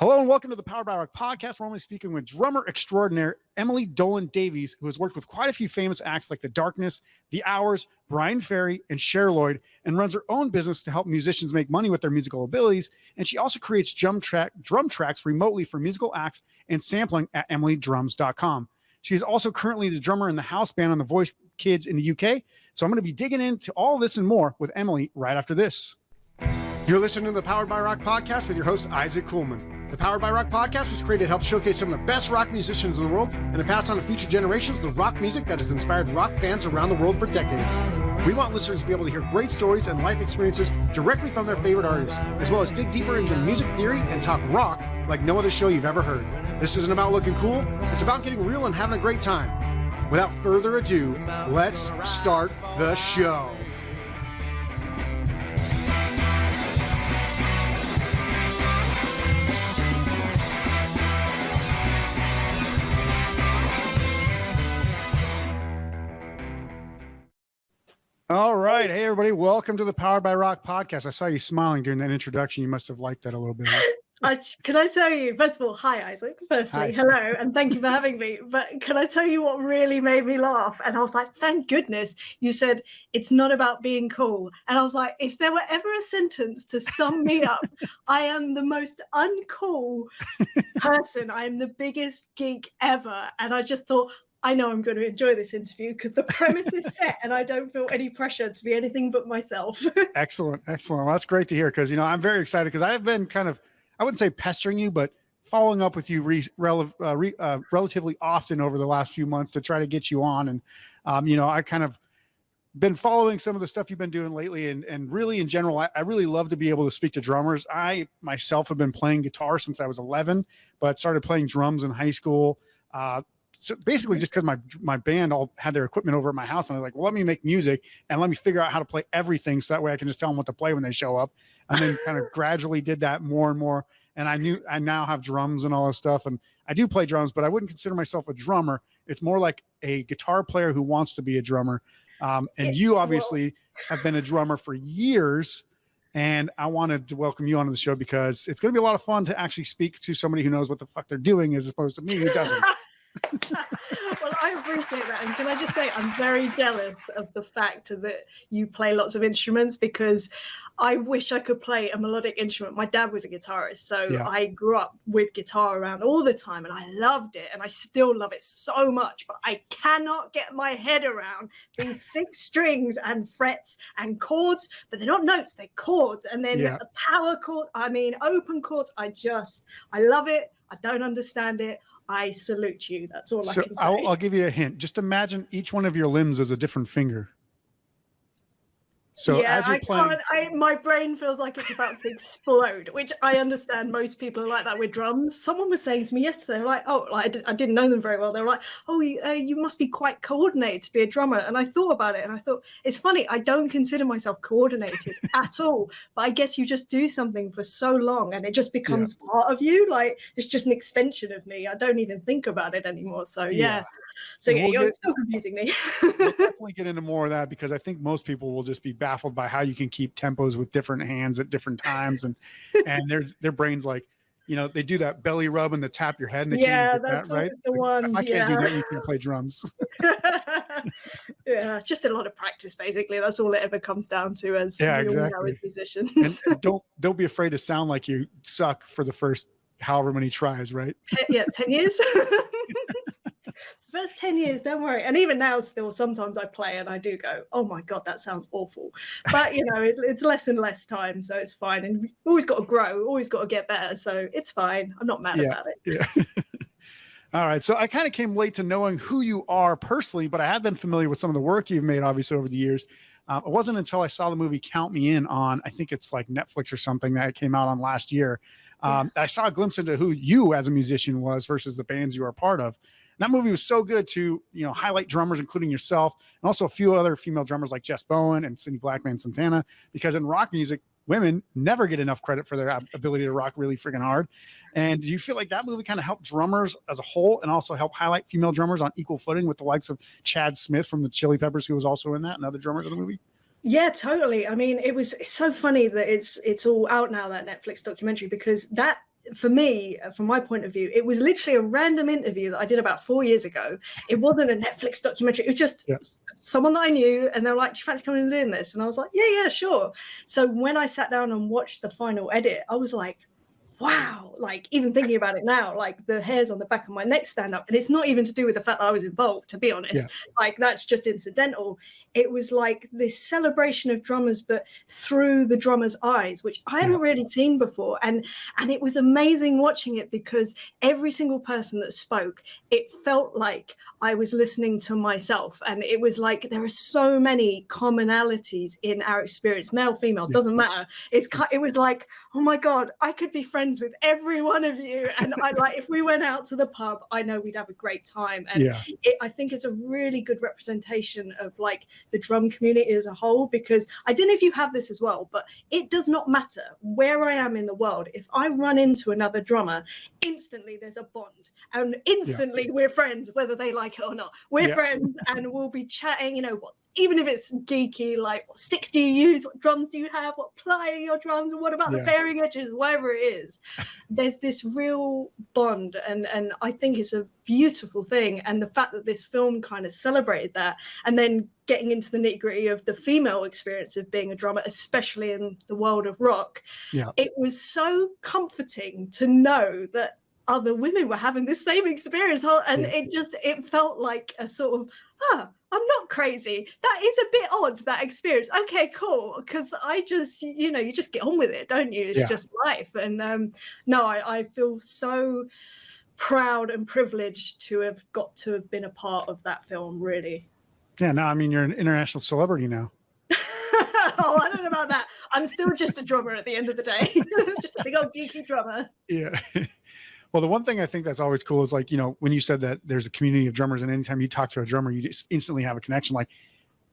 Hello and welcome to the Powered by Rock podcast. We're only speaking with drummer extraordinaire Emily Dolan-Davies, who has worked with quite a few famous acts like The Darkness, The Hours, Bryan, Ferry, and Cher, Lloyd, and runs her own business to help musicians make money with their musical abilities. And she also creates drum tracks remotely for musical acts and sampling at emilydrums.com. She is also currently the drummer in the house band on The Voice Kids in the UK. So I'm going to be digging into all this and more with Emily right after this. You're listening to the Powered by Rock podcast with your host, Isaac Kuhlman. The Powered by Rock podcast was created to help showcase some of the best rock musicians in the world and to pass on to future generations the rock music that has inspired rock fans around the world for decades. We want listeners to be able to hear great stories and life experiences directly from their favorite artists, as well as dig deeper into music theory and talk rock like no other show you've ever heard. This isn't about looking cool, it's about getting real and having a great time. Without further ado, let's start the show. All right. Hey, everybody. Welcome to the Powered by Rock podcast. I saw you smiling during that introduction. You must have liked that a little bit. Can I tell you, first of all, hi, Isaac. Firstly, hello, and thank you for having me. But can I tell you what really made me laugh? And I was like, thank goodness you said it's not about being cool. And I was like, if there were ever a sentence to sum me up, I am the most uncool person. I am the biggest geek ever. And I just thought, I know I'm going to enjoy this interview because the premise is set and I don't feel any pressure to be anything but myself. Excellent. Excellent. Well, that's great to hear because, I'm very excited because I've been kind of, I wouldn't say pestering you, but following up with you relatively often over the last few months to try to get you on. And, I kind of been following some of the stuff you've been doing lately. And really in general, I really love to be able to speak to drummers. I myself have been playing guitar since I was 11, but started playing drums in high school. So basically just because my band all had their equipment over at my house and I was like, well, let me make music and let me figure out how to play everything. So that way I can just tell them what to play when they show up. And then kind of gradually did that more and more. And I now have drums and all this stuff. And I do play drums, but I wouldn't consider myself a drummer. It's more like a guitar player who wants to be a drummer. And you obviously have been a drummer for years. And I wanted to welcome you onto the show because it's going to be a lot of fun to actually speak to somebody who knows what the fuck they're doing as opposed to me who doesn't. Well, I appreciate that. And can I just say, I'm very jealous of the fact that you play lots of instruments because I wish I could play a melodic instrument. My dad was a guitarist, so I grew up with guitar around all the time and I loved it and I still love it so much, but I cannot get my head around these 6 strings and frets and chords, but they're not notes, they're chords. And then a power chord, open chords. I love it. I don't understand it. I salute you. That's all I can say. I'll give you a hint. Just imagine each one of your limbs as a different finger. So as you're playing, my brain feels like it's about to explode, which I understand most people are like that with drums. Someone was saying to me yesterday, like, I didn't know them very well. They were like, you must be quite coordinated to be a drummer. And I thought about it and I thought, it's funny. I don't consider myself coordinated at all, but I guess you just do something for so long and it just becomes part of you. Like it's just an extension of me. I don't even think about it anymore. So you're still confusing me. We'll definitely get into more of that because I think most people will just be baffled by how you can keep tempos with different hands at different times and their brains like, they do that belly rub and the tap your head and they can't do that, right? The one. If I can't do that, you can play drums. Just a lot of practice basically. That's all it ever comes down to as exactly. As musicians. And don't be afraid to sound like you suck for the first however many tries, right? 10 years. First 10 years, don't worry. And even now still sometimes I play and I do go, oh my God, that sounds awful. But it's less and less time, so it's fine. And we've always got to grow, always got to get better. So it's fine. I'm not mad about it. Yeah. All right. So I kind of came late to knowing who you are personally, but I have been familiar with some of the work you've made, obviously, over the years. It wasn't until I saw the movie Count Me In on, I think it's like Netflix or something that came out on last year. I saw a glimpse into who you as a musician was versus the bands you are a part of. And that movie was so good to, highlight drummers, including yourself, and also a few other female drummers like Jess Bowen and Cindy Blackman Santana, because in rock music, women never get enough credit for their ability to rock really freaking hard. And do you feel like that movie kind of helped drummers as a whole and also help highlight female drummers on equal footing with the likes of Chad Smith from the Chili Peppers, who was also in that, and other drummers in the movie? Yeah, totally. I mean, it's so funny that it's all out now, that Netflix documentary, because that for me, from my point of view, it was literally a random interview that I did about 4 years ago. It wasn't a Netflix documentary. It was just someone that I knew, and they were like, "Do you fancy coming and doing this?" And I was like, "Yeah, sure." So when I sat down and watched the final edit, I was like, wow, like even thinking about it now, like the hairs on the back of my neck stand up. And it's not even to do with the fact that I was involved, to be honest. Like that's just incidental. It was like this celebration of drummers, but through the drummer's eyes, which I hadn't really seen before. And it was amazing watching it, because every single person that spoke, it felt like I was listening to myself. And it was like there are so many commonalities in our experience, male, female, doesn't matter. It was like, oh my God, I could be friends with every one of you. And I like, if we went out to the pub, I know we'd have a great time. And I think it's a really good representation of like the drum community as a whole, because I don't know if you have this as well, but it does not matter where I am in the world. If I run into another drummer, instantly there's a bond, and instantly we're friends, whether they like it or not. We're friends, and we'll be chatting, you know, even if it's geeky, like what sticks do you use, what drums do you have, what ply are your drums, and what about the bearing edges, whatever it is. There's this real bond, and I think it's a beautiful thing. And the fact that this film kind of celebrated that, and then getting into the nitty-gritty of the female experience of being a drummer, especially in the world of rock, it was so comforting to know that other women were having the same experience. And it felt like a sort of, I'm not crazy. That is a bit odd, that experience. Okay, cool. Because I just, you just get on with it, don't you? It's just life. And I feel so proud and privileged to have been a part of that film, really. Yeah, no, I mean, you're an international celebrity now. Oh, I don't know about that. I'm still just a drummer at the end of the day. Just a big old geeky drummer. Yeah. Well, the one thing I think that's always cool is like, when you said that there's a community of drummers, and anytime you talk to a drummer, you just instantly have a connection. Like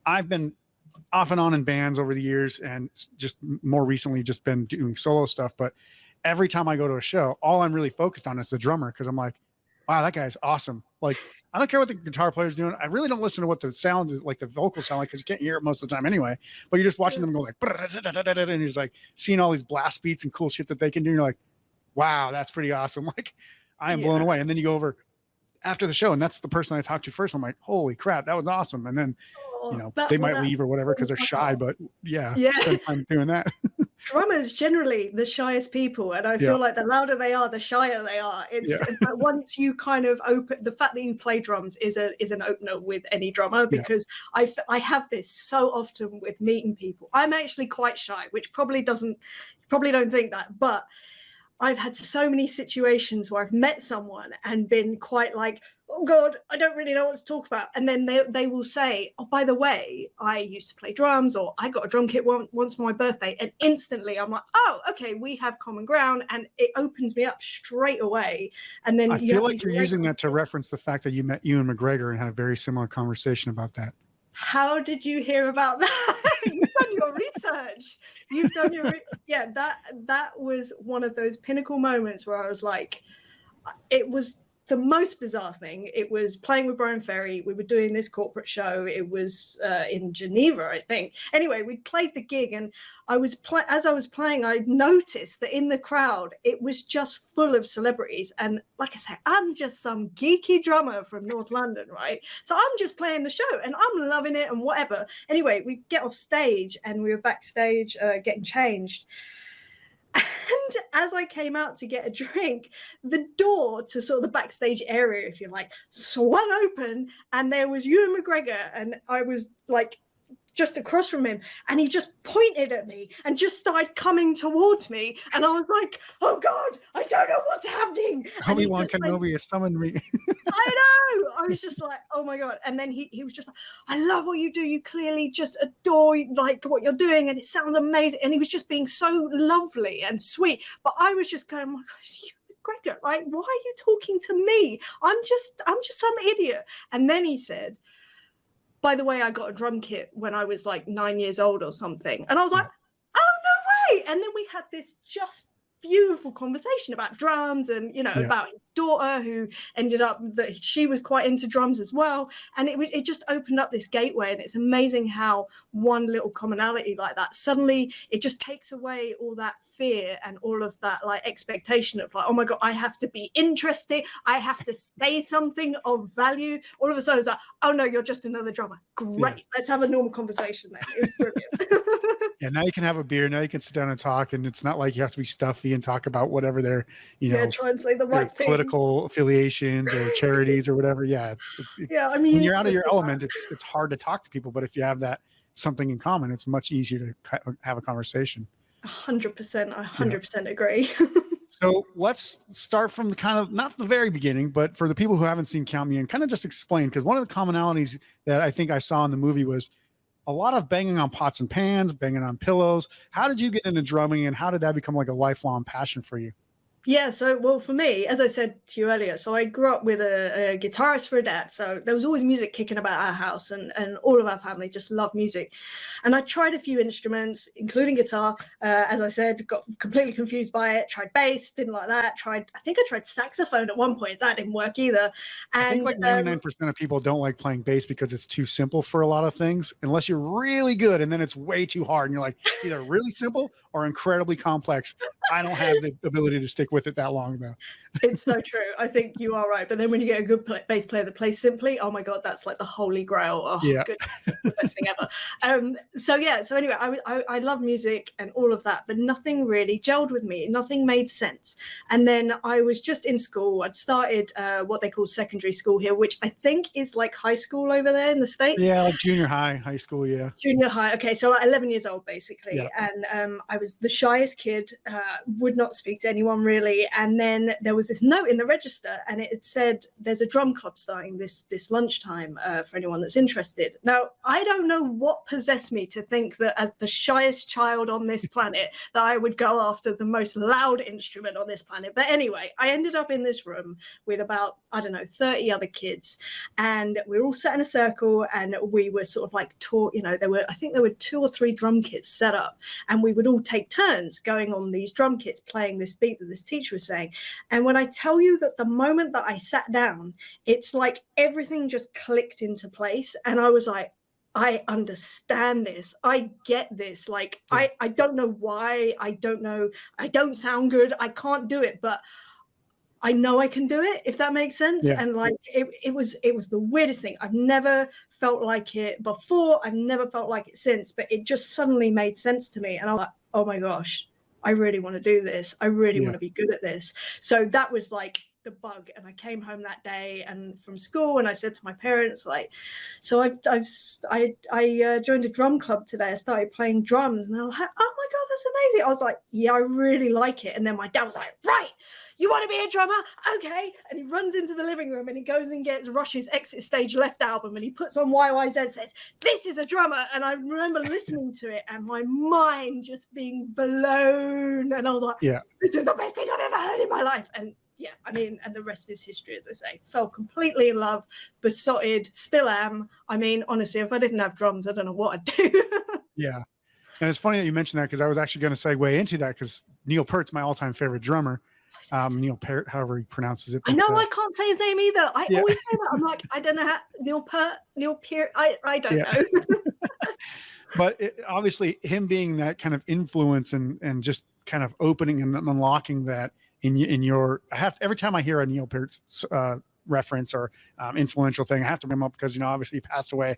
I've been off and on in bands over the years, and just more recently just been doing solo stuff. But every time I go to a show, all I'm really focused on is the drummer. Cause I'm like, wow, that guy's awesome. Like, I don't care what the guitar player's doing. I really don't listen to what the sound is, like the vocals sound like, cause you can't hear it most of the time anyway, but you're just watching them go like, and you're just like seeing all these blast beats and cool shit that they can do. And you're like, wow, that's pretty awesome. Like I am blown away. And then you go over after the show, and that's the person I talked to first. I'm like, holy crap, that was awesome. And then, they might leave or whatever, cause they're shy, but spend time doing that. Drummers generally the shyest people, and I feel like the louder they are, the shyer they are. But once you kind of open, the fact that you play drums is an opener with any drummer, because I have this so often with meeting people. I'm actually quite shy, which probably don't think that, but I've had so many situations where I've met someone and been quite like, oh God, I don't really know what to talk about. And then they will say, oh, by the way, I used to play drums, or I got a drum kit once for my birthday. And instantly I'm like, oh, okay, we have common ground. And it opens me up straight away. And then I feel like you're using that to reference the fact that you met Ewan McGregor and had a very similar conversation about that. How did you hear about that? You've done your research. You've done your that was one of those pinnacle moments where I was like, it was the most bizarre thing. It was playing with Bryan Ferry. We were doing this corporate show. It was in Geneva, I think. Anyway, we played the gig, and as I was playing, I noticed that in the crowd, it was just full of celebrities. And like I said, I'm just some geeky drummer from North London, right? So I'm just playing the show, and I'm loving it and whatever. Anyway, we get off stage, and we were backstage getting changed. And as I came out to get a drink, the door to sort of the backstage area, if you like, swung open, and there was Ewan McGregor, and I was like just across from him, and he just pointed at me and just started coming towards me, and I was like, oh God, I don't know what's happening. Obi-Wan Kenobi has summoned me. I know. I was just like, oh my God. And then he was just like, I love what you do. You clearly just adore like what you're doing, and it sounds amazing. And he was just being so lovely and sweet. But I was just going, oh my God, it's you, McGregor. Like, why are you talking to me? I'm just some idiot. And then he said, by the way, I got a drum kit when I was like 9 years old or something. And I was like, oh, no way. And then we had this just beautiful conversation about drums and, you know, about his daughter who ended up that she was quite into drums as well. And it just opened up this gateway. And it's amazing how one little commonality like that, suddenly it just takes away all that fear and all of that like expectation of like, oh my God, I have to be interested. I have to say something of value. All of a sudden it's like, oh no, you're just another drummer. Great. Let's have a normal conversation then. It was brilliant. Yeah, now you can have a beer. Now you can sit down and talk, and it's not like you have to be stuffy and talk about whatever their, you know, try and say the right thing. Political affiliations or charities or whatever. Yeah, I mean, when you're out of your element, it's hard to talk to people. But if you have that something in common, it's much easier to have a conversation. 100%. I 100% agree. So let's start from the kind of, not the very beginning, but for the people who haven't seen Count Me In, kind of just explain, because one of the commonalities that I think I saw in the movie was a lot of banging on pots and pans, banging on pillows. How did you get into drumming, and how did that become like a lifelong passion for you? Yeah, so, well, for me, as I said to you earlier, so I grew up with a guitarist for a dad. So there was always music kicking about our house, and all of our family just loved music. And I tried a few instruments, including guitar. As I said, got completely confused by it. Tried bass, didn't like that. I think I tried saxophone at one point. That didn't work either. And I think like 99% of people don't like playing bass because it's too simple for a lot of things, unless you're really good, and then it's way too hard. And you're like, it's either really simple or incredibly complex. I don't have the ability to stick with it that long though. It's so true. I think you are right. But then when you get a good bass player that plays simply, oh my God, that's like the holy grail. Oh, goodness, the best thing ever. So anyway, I love music and all of that, but nothing really gelled with me. Nothing made sense. And then I was just in school. I'd started what they call secondary school here, which I think is like high school over there in the States. Yeah, like junior high, high school, yeah. Junior high. Okay, so like 11 years old, basically. Yeah. And I was the shyest kid, would not speak to anyone really. And then there was this note in the register, and it said, there's a drum club starting this lunchtime for anyone that's interested. Now, I don't know what possessed me to think that as the shyest child on this planet, that I would go after the most loud instrument on this planet. But anyway, I ended up in this room with about, 30 other kids. And we were all sat in a circle, and we were sort of like taught, I think there were 2 or 3 drum kits set up, and we would all take turns going on these drum kits, playing this beat that this teacher was saying. And when I tell you that the moment that I sat down, it's like everything just clicked into place. And I was like, I understand this. I get this. Like, I don't know why. I don't know. I don't sound good. I can't do it, but I know I can do it, if that makes sense. Yeah. And like, it was the weirdest thing. I've never felt like it before. I've never felt like it since, but it just suddenly made sense to me. And I was like, oh my gosh, I really want to do this. I really want to be good at this. So that was like the bug. And I came home that day and from school, and I said to my parents, like, so I joined a drum club today. I started playing drums, and they were like, oh my God, that's amazing. I was like, yeah, I really like it. And then my dad was like, right, you want to be a drummer? Okay. And he runs into the living room, and he goes and gets Rush's Exit Stage Left album, and he puts on YYZ, says, this is a drummer. And I remember listening to it and my mind just being blown. And I was like, this is the best thing I've ever heard in my life. And yeah, I mean, and the rest is history, as I say. Fell completely in love, besotted, still am. I mean, honestly, if I didn't have drums, I don't know what I'd do. Yeah. And it's funny that you mentioned that, because I was actually going to segue into that, because Neil Peart's my all-time favorite drummer. Neil Peart, however he pronounces it. But, I know I can't say his name either. I always say that. I'm like, I don't know how. Neil Peart. I don't know. But obviously, him being that kind of influence and just kind of opening and unlocking that in your. Every time I hear a Neil Peart reference or influential thing, I have to bring him up, because obviously he passed away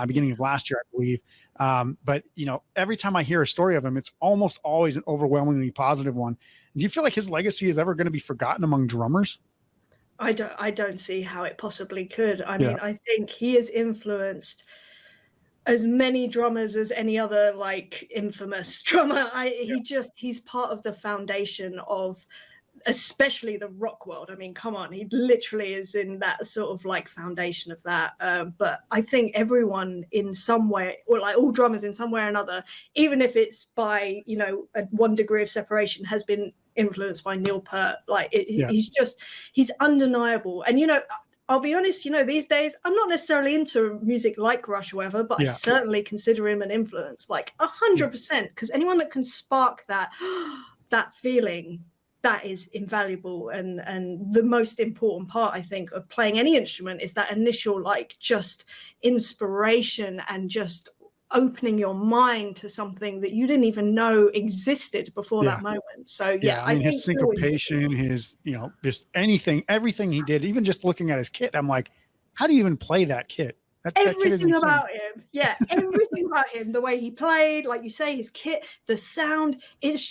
beginning of last year, I believe. But every time I hear a story of him, it's almost always an overwhelmingly positive one. Do you feel like his legacy is ever going to be forgotten among drummers? I don't see how it possibly could. I mean, I think he has influenced as many drummers as any other like infamous drummer. He's part of the foundation of especially the rock world. I mean, come on, he literally is in that sort of like foundation of that. But I think everyone in some way, or like all drummers in some way or another, even if it's by, one degree of separation, has been influenced by Neil Peart. Like he's undeniable. And, I'll be honest, these days, I'm not necessarily into music like Rush or whatever, but I certainly consider him an influence, like 100%, because anyone that can spark that that feeling, that is invaluable. And the most important part, I think, of playing any instrument is that initial, like, just inspiration and just opening your mind to something that you didn't even know existed before that moment. So I mean, his think syncopation, his, just everything he did, even just looking at his kit, I'm like, how do you even play that kit? That kit is everything about him, everything about him, the way he played, like you say, his kit, the sound, it's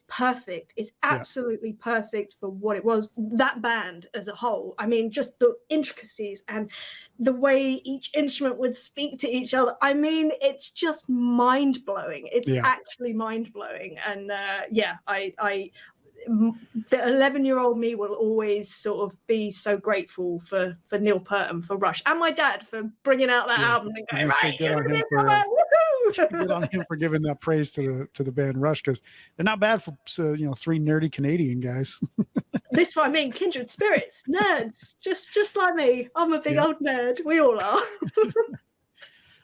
perfect. It's absolutely perfect for what it was, that band as a whole. I mean, just the intricacies and the way each instrument would speak to each other. I mean, it's just mind-blowing. It's actually mind-blowing. And the 11-year-old me will always sort of be so grateful for Neil Peart and for Rush, and my dad for bringing out that album and going, right, good on him for giving that praise to the band Rush, because they're not bad for three nerdy Canadian guys. This is what I mean, kindred spirits, nerds, just like me. I'm a big old nerd. We all are.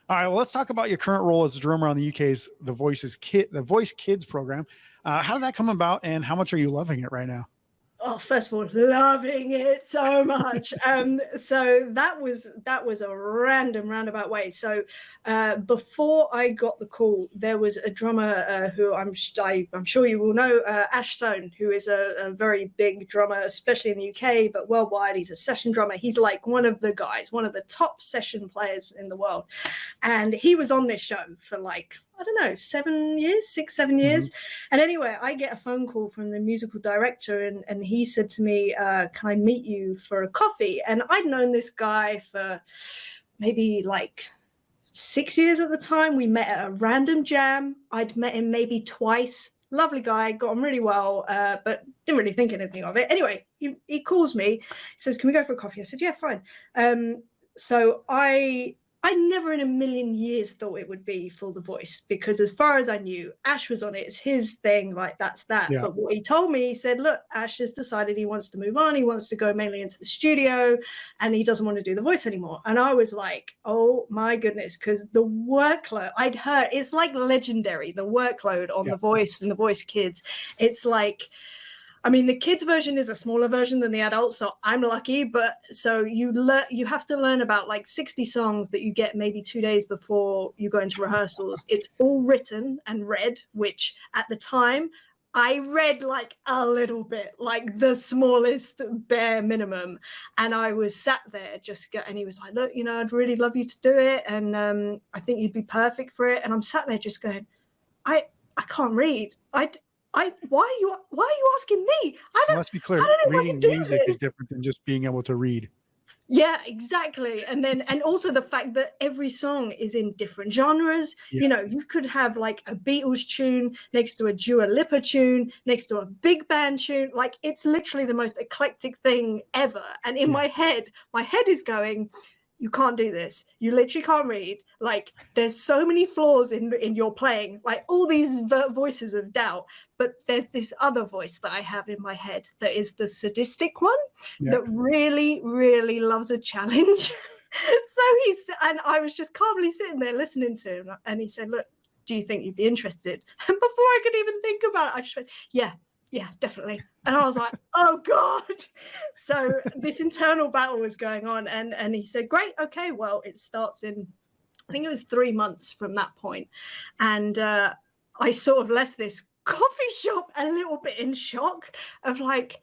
All right, well, let's talk about your current role as a drummer on the UK's The Voice Kids program. How did that come about, and how much are you loving it right now? Oh, first of all, loving it so much. So that was a random roundabout way. So before I got the call, there was a drummer who I'm sure you will know, Ash Sohn, who is a very big drummer, especially in the UK, but worldwide. He's a session drummer. He's like one of the guys, one of the top session players in the world. And he was on this show for like, I don't know, 7 years, 6-7 years. And anyway, I get a phone call from the musical director, and he said to me, can I meet you for a coffee? And I'd known this guy for maybe like 6 years at the time. We met at a random jam. I'd met him maybe twice. Lovely guy, got on really well, but didn't really think anything of it. Anyway, he calls me, says, can we go for a coffee? I said, yeah, fine. So I never in a million years thought it would be for The Voice, because as far as I knew, Ash was on it. It's his thing, like that's that. Yeah. But what he told me, he said, look, Ash has decided he wants to move on. He wants to go mainly into the studio and he doesn't want to do The Voice anymore. And I was like, oh my goodness, because the workload I'd heard, it's like legendary, the workload on The Voice and The Voice Kids. It's like, I mean, the kids version is a smaller version than the adults, so I'm lucky. But so you have to learn about like 60 songs that you get maybe 2 days before you go into rehearsals. It's all written and read, which at the time I read like a little bit, like the smallest bare minimum. And I was sat there and he was like, look, I'd really love you to do it. And I think you'd be perfect for it. And I'm sat there just going, I can't read. Why are you asking me? Let's be clear. Reading music is different than just being able to read. Yeah, exactly. And also the fact that every song is in different genres. You could have like a Beatles tune next to a Dua Lipa tune, next to a big band tune. Like, it's literally the most eclectic thing ever. And in my head is going, you can't do this. You literally can't read. Like, there's so many flaws in your playing, like all these voices of doubt. But there's this other voice that I have in my head that is the sadistic one that really, really loves a challenge. And I was just calmly sitting there listening to him. And he said, look, do you think you'd be interested? And before I could even think about it, I just went, yeah, definitely. And I was like, oh God. So this internal battle was going on. And he said, great. Okay, well, it starts in, I think it was 3 months from that point. And I sort of left this coffee shop a little bit in shock of like,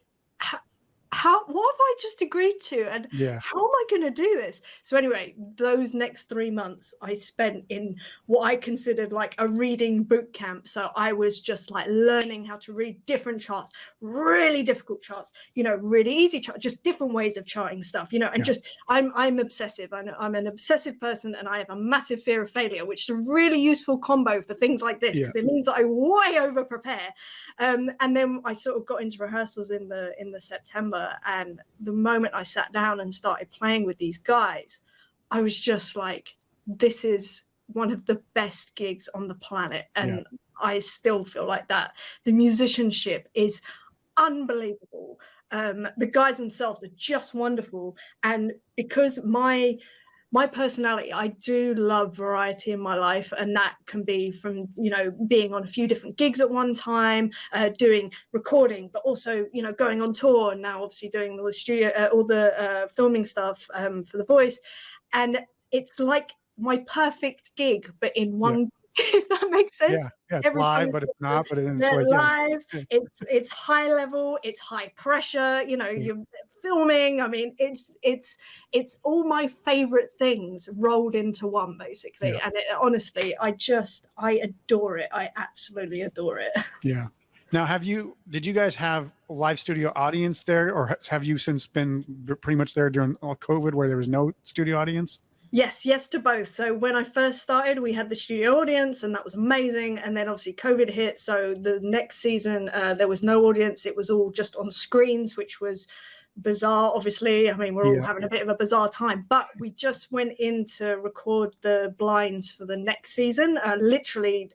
what have I just agreed to? And how am I going to do this? So anyway, those next 3 months I spent in what I considered like a reading boot camp. So I was just like learning how to read different charts, really difficult charts, really easy charts, just different ways of charting stuff, and just, I'm obsessive. I'm an obsessive person, and I have a massive fear of failure, which is a really useful combo for things like this, because it means that I way over prepare. And then I sort of got into rehearsals in the September. And the moment I sat down and started playing with these guys, I was just like, this is one of the best gigs on the planet. And I still feel like that. The musicianship is unbelievable. The guys themselves are just wonderful. And because my my personality, I do love variety in my life, and that can be from, being on a few different gigs at one time, doing recording, but also, going on tour, and now obviously doing all the studio, all the filming stuff for The Voice. And it's like my perfect gig, but in one, if that makes sense. Yeah, it's live, but it's not. But it's like live. It's high level. It's high pressure. You're filming. I mean, it's all my favorite things rolled into one, basically. And honestly, I adore it. I absolutely adore it. Yeah. Now, did you guys have a live studio audience there, or have you since been pretty much there during COVID, where there was no studio audience? Yes to both. So when I first started, we had the studio audience, and that was amazing. And then obviously COVID hit. So the next season, there was no audience. It was all just on screens, which was bizarre, obviously. I mean, we're all having a bit of a bizarre time, but we just went in to record the blinds for the next season. Literally,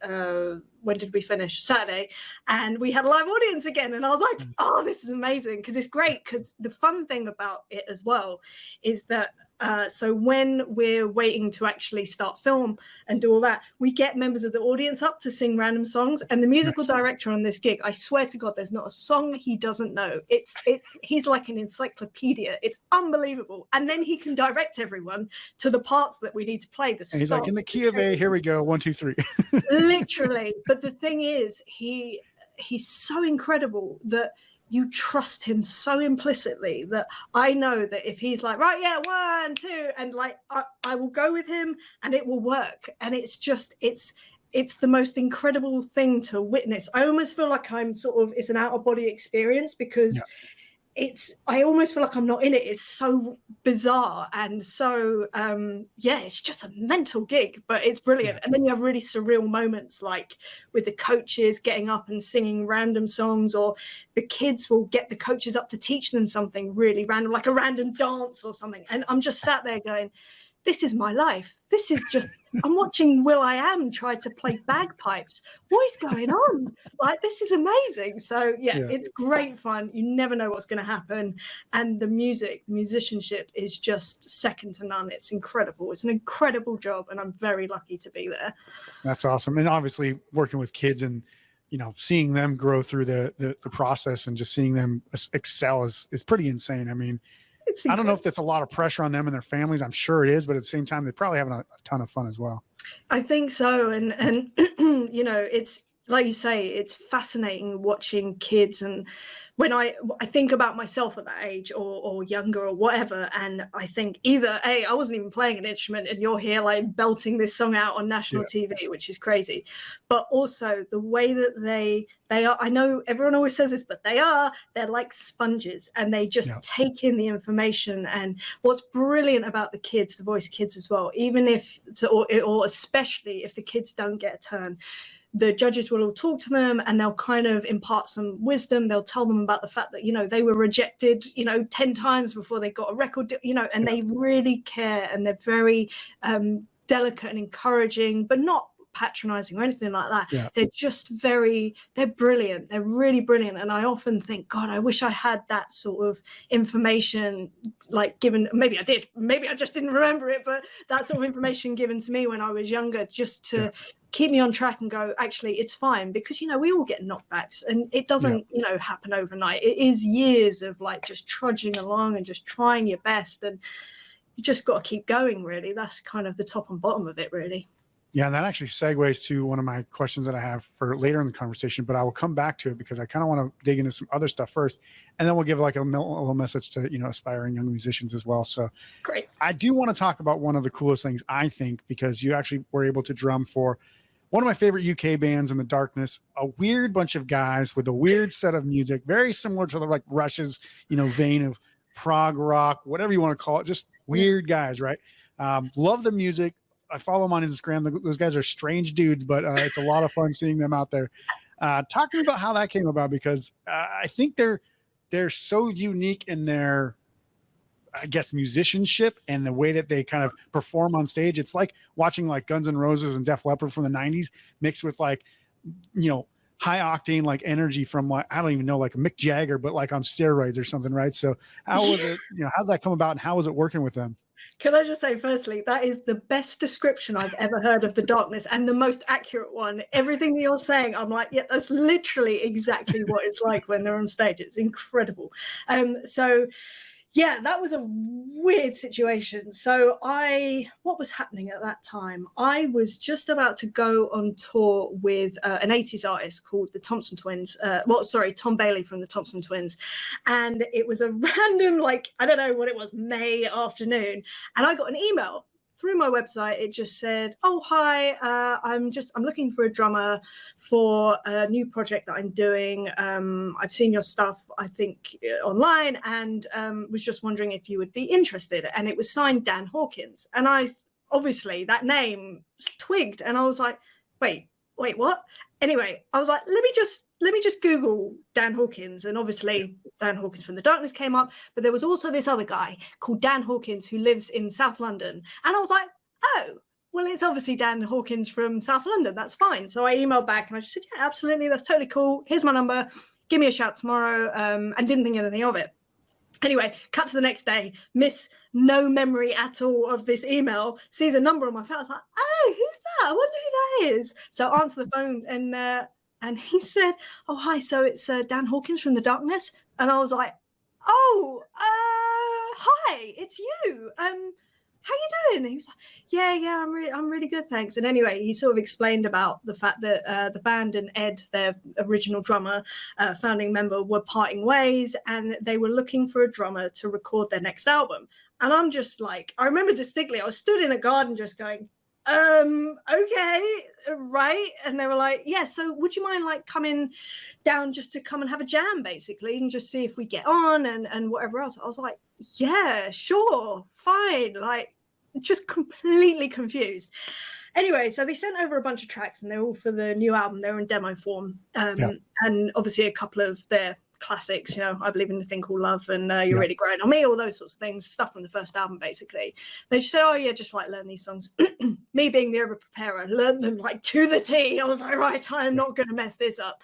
when did we finish? Saturday. And we had a live audience again. And I was like, oh, this is amazing. Because it's great. Because the fun thing about it as well is that so when we're waiting to actually start film and do all that, we get members of the audience up to sing random songs, and the musical director on this gig, I swear to God, there's not a song he doesn't know. He's like an encyclopedia. It's unbelievable. And then he can direct everyone to the parts that we need to play. And he's like, in the key of A, here we go, 1, 2, 3. Literally. But the thing is, he's so incredible that you trust him so implicitly that I know that if he's like, right, yeah, 1, 2, and like I will go with him and it will work. And it's the most incredible thing to witness. I almost feel like it's an out of body experience, because I almost feel like I'm not in it. It's so bizarre and so it's just a mental gig, but it's brilliant. And then you have really surreal moments, like with the coaches getting up and singing random songs, or the kids will get the coaches up to teach them something really random, like a random dance or something. And I'm just sat there going, this is my life. This is just, I'm watching will.i.am try to play bagpipes. What is going on? Like, this is amazing. So it's great fun. You never know what's going to happen. And the musicianship is just second to none. It's incredible. It's an incredible job. And I'm very lucky to be there. That's awesome. And obviously working with kids and, seeing them grow through the process and just seeing them excel is pretty insane. I mean, I don't know if that's a lot of pressure on them and their families. I'm sure it is, but at the same time, they're probably having a ton of fun as well. I think so. And it's like you say, it's fascinating watching kids. And when I think about myself at that age or younger or whatever, and I think either I wasn't even playing an instrument and you're here like belting this song out on national TV, which is crazy. But also the way that they are, I know everyone always says this, but they're like sponges, and they just take in the information. And what's brilliant about the kids, the voice kids as well, even if, or especially if the kids don't get a turn, the judges will all talk to them and they'll kind of impart some wisdom. They'll tell them about the fact that, they were rejected, 10 times before they got a record, and they really care, and they're very delicate and encouraging, but not patronizing or anything like that. They're just they're brilliant. They're really brilliant. And I often think, God, I wish I had that sort of information, like given, maybe I did, maybe I just didn't remember it, but that sort of information given to me when I was younger, just to keep me on track and go, actually, it's fine, because, we all get knockbacks, and it doesn't, happen overnight. It is years of like just trudging along and just trying your best, and you just got to keep going, really. That's kind of the top and bottom of it, really. Yeah, and that actually segues to one of my questions that I have for later in the conversation, but I will come back to it because I kind of want to dig into some other stuff first, and then we'll give like a little message to, aspiring young musicians as well. So great. I do want to talk about one of the coolest things, I think, because you actually were able to drum for one of my favorite UK bands in the Darkness, a weird bunch of guys with a weird set of music, very similar to the like Rush's, vein of prog rock, whatever you want to call it, just weird guys, right? Love the music. I follow them on Instagram. Those guys are strange dudes, but it's a lot of fun seeing them out there. Talk to me about how that came about, because I think they're so unique in their, I guess, musicianship and the way that they kind of perform on stage. It's like watching like Guns N' Roses and Def Leppard from the 90s mixed with like, high octane, like energy from like, I don't even know, like Mick Jagger, but like on steroids or something. Right. So how was it, how did that come about, and how was it working with them? Can I just say, firstly, that is the best description I've ever heard of The Darkness and the most accurate one. Everything that you're saying, I'm like, yeah, that's literally exactly what it's like when they're on stage. It's incredible. So yeah, that was a weird situation. So what was happening at that time? I was just about to go on tour with an 80s artist called the Thompson Twins. Tom Bailey from the Thompson Twins. And it was a random, like, I don't know what it was, May afternoon. And I got an email through my website. It just said, oh, hi, I'm looking for a drummer for a new project that I'm doing. I've seen your stuff, I think, online, and was just wondering if you would be interested. And it was signed Dan Hawkins. And obviously that name twigged, and I was like, wait, what? Anyway, I was like, let me just Google Dan Hawkins. And obviously Dan Hawkins from The Darkness came up, but there was also this other guy called Dan Hawkins who lives in South London. And I was like, oh, well, it's obviously Dan Hawkins from South London. That's fine. So I emailed back and I just said, yeah, absolutely. That's totally cool. Here's my number. Give me a shout tomorrow. And didn't think anything of it. Anyway, cut to the next day, miss no memory at all of this email, sees a number on my phone. I was like, oh, who's that? I wonder who that is. So I answer the phone and he said, oh, hi, so it's Dan Hawkins from The Darkness. And I was like, oh, hi, it's you. How you doing? And he was like, yeah, I'm really good, thanks. And anyway, he sort of explained about the fact that the band and Ed, their original drummer, founding member, were parting ways, and they were looking for a drummer to record their next album. And I'm just like, I remember distinctly, I was stood in a garden just going, okay, right. And they were like, yeah, so would you mind like coming down just to come and have a jam basically and just see if we get on and whatever else. I was like, yeah, sure, fine. Like, just completely confused. Anyway, so they sent over a bunch of tracks and they're all for the new album. They're in demo form. And obviously a couple of their classics, you know, I Believe in a Thing Called Love and You're Really Growing on Me, all those sorts of things, stuff from the first album basically. They just said, oh yeah, just like learn these songs. Me being the over-preparer, learned them like to the T. I was like, right, I'm not going to mess this up.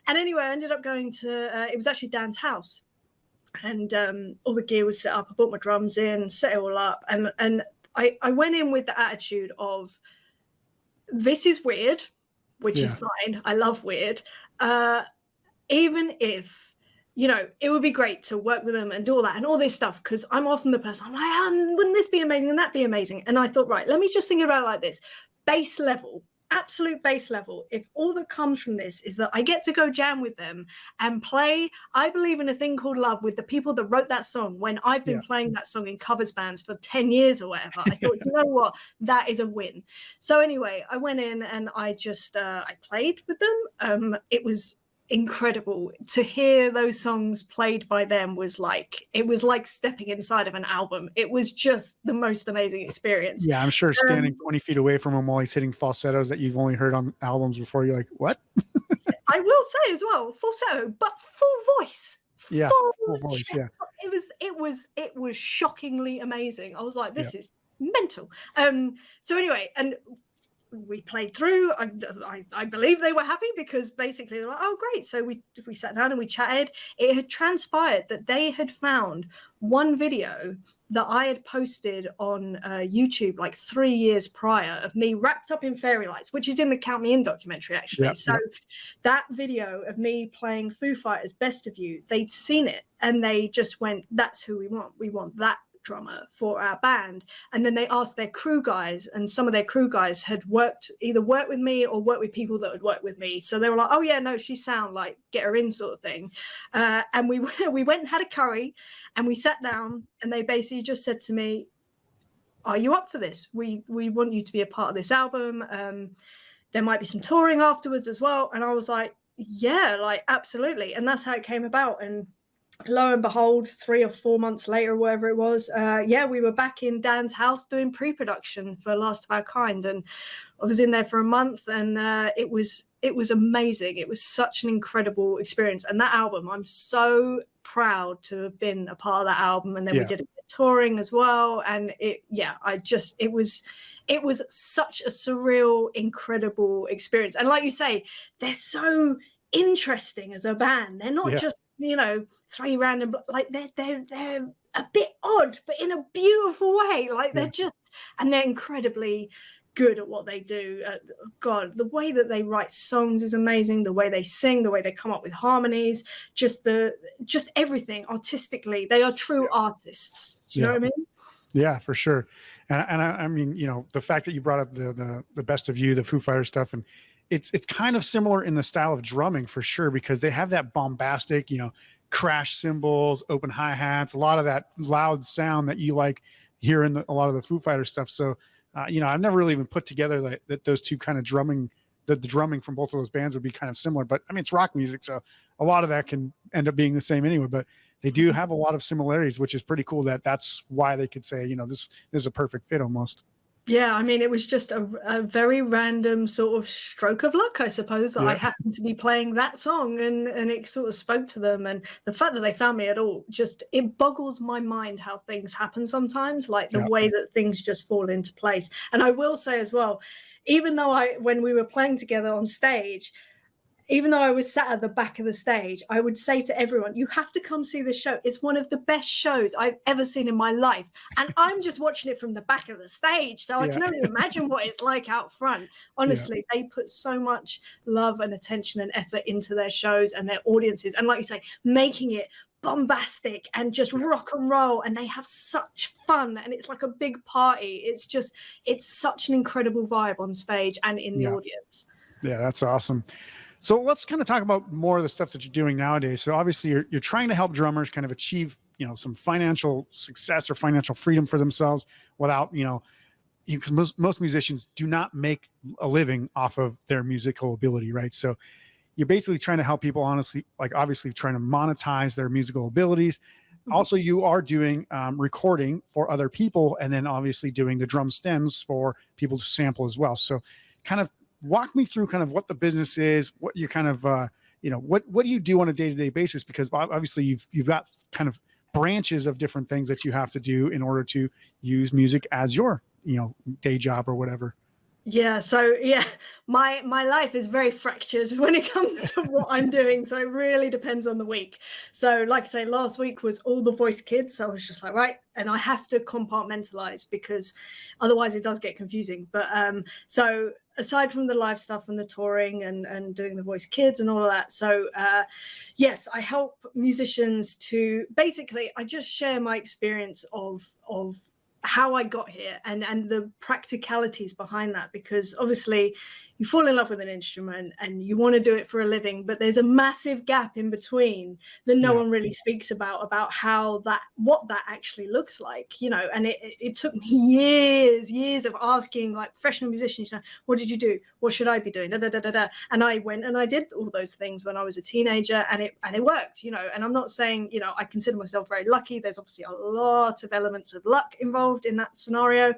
And anyway, I ended up going to, it was actually Dan's house. And all the gear was set up. I brought my drums in, set it all up. And I went in with the attitude of, this is weird, which is fine. I love weird. Even if, you know, it would be great to work with them and do all that and all this stuff, because I'm often the person, I'm like, wouldn't this be amazing and that be amazing? And I thought, right, let me just think about it like this. Base level, absolute base level, if all that comes from this is that I get to go jam with them and play I Believe in a Thing Called Love with the people that wrote that song when I've been playing that song in covers bands for 10 years or whatever, I thought, you know what, that is a win. So anyway, I went in and I just I played with them. It was incredible to hear those songs played by them. It was like stepping inside of an album. It was just the most amazing experience. Yeah, I'm sure standing 20 feet away from him while he's hitting falsettos that you've only heard on albums before, you're like, what? I will say as well, falsetto, but full voice. Yeah, full voice. Yeah, it was shockingly amazing. I was like, this is mental. So anyway, and we played through. I believe they were happy because basically they're like, oh great. So we sat down and we chatted. It had transpired that they had found one video that I had posted on YouTube like 3 years prior of me wrapped up in fairy lights, which is in the Count Me In documentary actually. That video of me playing Foo Fighters' Best of You, they'd seen it and they just went, that's who we want. We want that drummer for our band. And then they asked their crew guys, and some of their crew guys had either worked with me or worked with people that had worked with me, so they were like, oh yeah, no, she sound like, get her in, sort of thing. And we went and had a curry and we sat down and they basically just said to me, are you up for this? We want you to be a part of this album. There might be some touring afterwards as well. And I was like, yeah, like absolutely. And that's how it came about. And lo and behold, 3 or 4 months later, whatever it was, we were back in Dan's house doing pre-production for Last of Our Kind, and I was in there for a month, and it was amazing. It was such an incredible experience, and that album, I'm so proud to have been a part of that album. And then we did a bit of touring as well, and it was such a surreal, incredible experience. And like you say, they're so interesting as a band. They're not just, you know, 3 random, like they're a bit odd, but in a beautiful way. Like Yeah. they're just, and they're incredibly good at what they do. God, the way that they write songs is amazing. The way they sing, the way they come up with harmonies, just everything artistically. They are true artists. Do you know what I mean? Yeah, for sure. And I mean, you know, the fact that you brought up the Best of You, the Foo Fighters stuff, and it's kind of similar in the style of drumming for sure, because they have that bombastic, you know, crash cymbals, open hi-hats, a lot of that loud sound that you like hear in a lot of the Foo Fighters stuff. So, you know, I've never really even put together that those two kind of drumming, the drumming from both of those bands would be kind of similar. But I mean, it's rock music, so a lot of that can end up being the same anyway. But they do have a lot of similarities, which is pretty cool. That's why they could say, you know, this is a perfect fit almost. Yeah, I mean, it was just a very random sort of stroke of luck, I suppose, that I happened to be playing that song and it sort of spoke to them. And the fact that they found me at all, just, it boggles my mind how things happen sometimes, like the way that things just fall into place. And I will say as well, even though when we were playing together on stage, even though I was sat at the back of the stage, I would say to everyone, you have to come see this show. It's one of the best shows I've ever seen in my life. And I'm just watching it from the back of the stage. So I can only imagine what it's like out front. Honestly, they put so much love and attention and effort into their shows and their audiences. And like you say, making it bombastic and just rock and roll. And they have such fun. And it's like a big party. It's such an incredible vibe on stage and in the audience. Yeah, that's awesome. So let's kind of talk about more of the stuff that you're doing nowadays. So obviously you're trying to help drummers kind of achieve, you know, some financial success or financial freedom for themselves without, you know, because most musicians do not make a living off of their musical ability, right? So you're basically trying to help people, honestly, like obviously trying to monetize their musical abilities. Also, you are doing recording for other people, and then obviously doing the drum stems for people to sample as well. So kind of walk me through kind of what the business is, what you kind of, you know, what do you do on a day-to-day basis? Because obviously you've got kind of branches of different things that you have to do in order to use music as your, you know, day job or whatever. Yeah, so my life is very fractured when it comes to what I'm doing. So it really depends on the week. So like I say, last week was all the voice kids. So I was just like, right. And I have to compartmentalize because otherwise it does get confusing. But so aside from the live stuff and the touring and doing the voice kids and all of that. So yes, I help musicians to basically, I just share my experience of how I got here and the practicalities behind that, because obviously you fall in love with an instrument and you want to do it for a living, but there's a massive gap in between that no one really speaks about what that actually looks like, you know. And it took me years of asking like professional musicians, you know, what did you do? What should I be doing? And I went and I did all those things when I was a teenager, and it worked, you know. And I'm not saying, you know, I consider myself very lucky. There's obviously a lot of elements of luck involved in that scenario,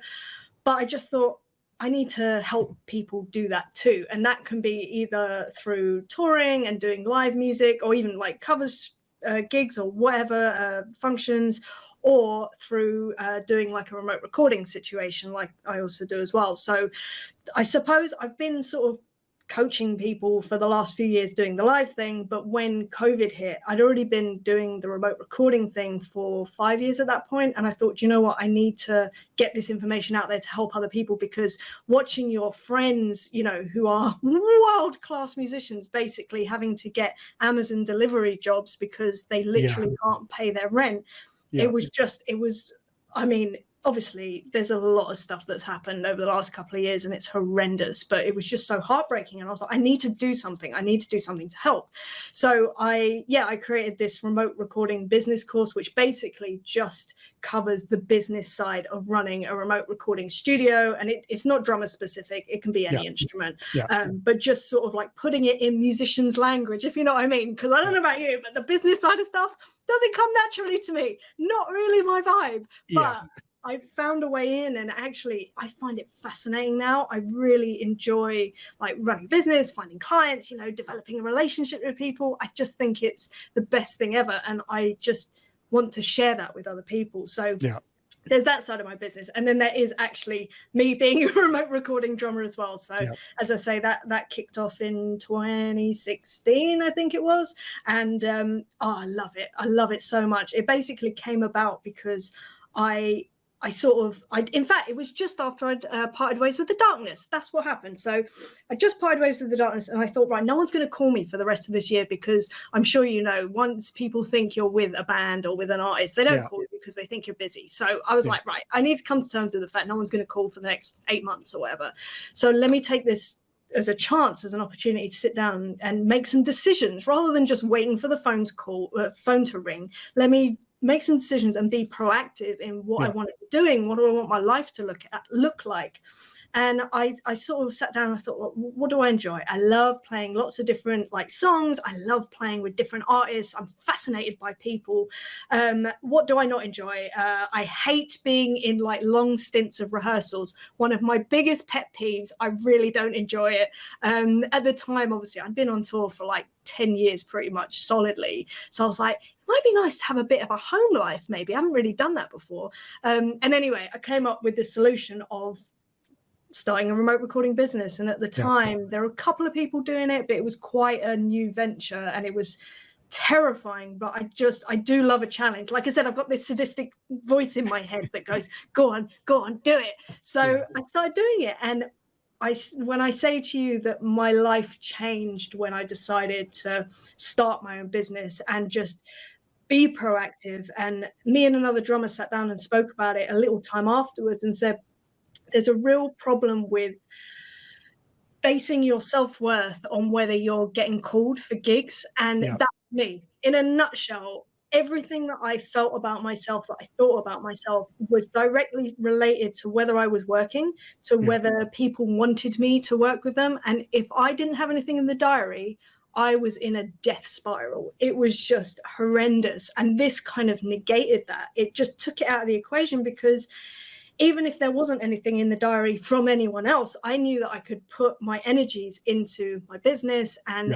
but I just thought, I need to help people do that too. And that can be either through touring and doing live music, or even like covers, gigs or whatever, functions, or through doing like a remote recording situation like I also do as well. So I suppose I've been sort of coaching people for the last few years doing the live thing, but when COVID hit, I'd already been doing the remote recording thing for 5 years at that point. And I thought, you know what, I need to get this information out there to help other people, because watching your friends, you know, who are world-class musicians, basically having to get Amazon delivery jobs because they literally can't pay their rent. It was, I mean, obviously there's a lot of stuff that's happened over the last couple of years and it's horrendous, but it was just so heartbreaking. And I was like, I need to do something to help. So I created this remote recording business course, which basically just covers the business side of running a remote recording studio. And it's not drummer specific. It can be any instrument, but just sort of like putting it in musicians' language, if you know what I mean. Because I don't know about you, but the business side of stuff doesn't come naturally to me. Not really my vibe, but I found a way in, and actually I find it fascinating now. I really enjoy like running business, finding clients, you know, developing a relationship with people. I just think it's the best thing ever. And I just want to share that with other people. So there's that side of my business. And then there is actually me being a remote recording drummer as well. So as I say, that kicked off in 2016, I think it was. And I love it. I love it so much. It basically came about because in fact, it was just after I'd parted ways with the darkness. That's what happened. So I just parted ways with the darkness, and I thought, right, no one's going to call me for the rest of this year, because I'm sure you know, once people think you're with a band or with an artist, they don't call you because they think you're busy. So I was like, right, I need to come to terms with the fact no one's going to call for the next 8 months or whatever. So let me take this as a chance, as an opportunity to sit down and make some decisions rather than just waiting for the phone to ring. Let me make some decisions and be proactive in what I want to be doing. What do I want my life to look like? And I sort of sat down and I thought, well, what do I enjoy? I love playing lots of different songs. I love playing with different artists. I'm fascinated by people. What do I not enjoy? I hate being in long stints of rehearsals. One of my biggest pet peeves. I really don't enjoy it. At the time, obviously, I'd been on tour for 10 years pretty much solidly. So I was like, it might be nice to have a bit of a home life, maybe. I haven't really done that before. And anyway, I came up with the solution of starting a remote recording business. And at the time, there were a couple of people doing it, but it was quite a new venture and it was terrifying. But I do love a challenge. Like I said, I've got this sadistic voice in my head that goes, go on, do it. So I started doing it. And when I say to you that my life changed when I decided to start my own business and just be proactive, and me and another drummer sat down and spoke about it a little time afterwards and said, there's a real problem with basing your self-worth on whether you're getting called for gigs. And that's me. In a nutshell, everything that I felt about myself, that I thought about myself, was directly related to whether I was working, to whether people wanted me to work with them. And if I didn't have anything in the diary, I was in a death spiral. It was just horrendous. And this kind of negated that. It just took it out of the equation, because even if there wasn't anything in the diary from anyone else, I knew that I could put my energies into my business, and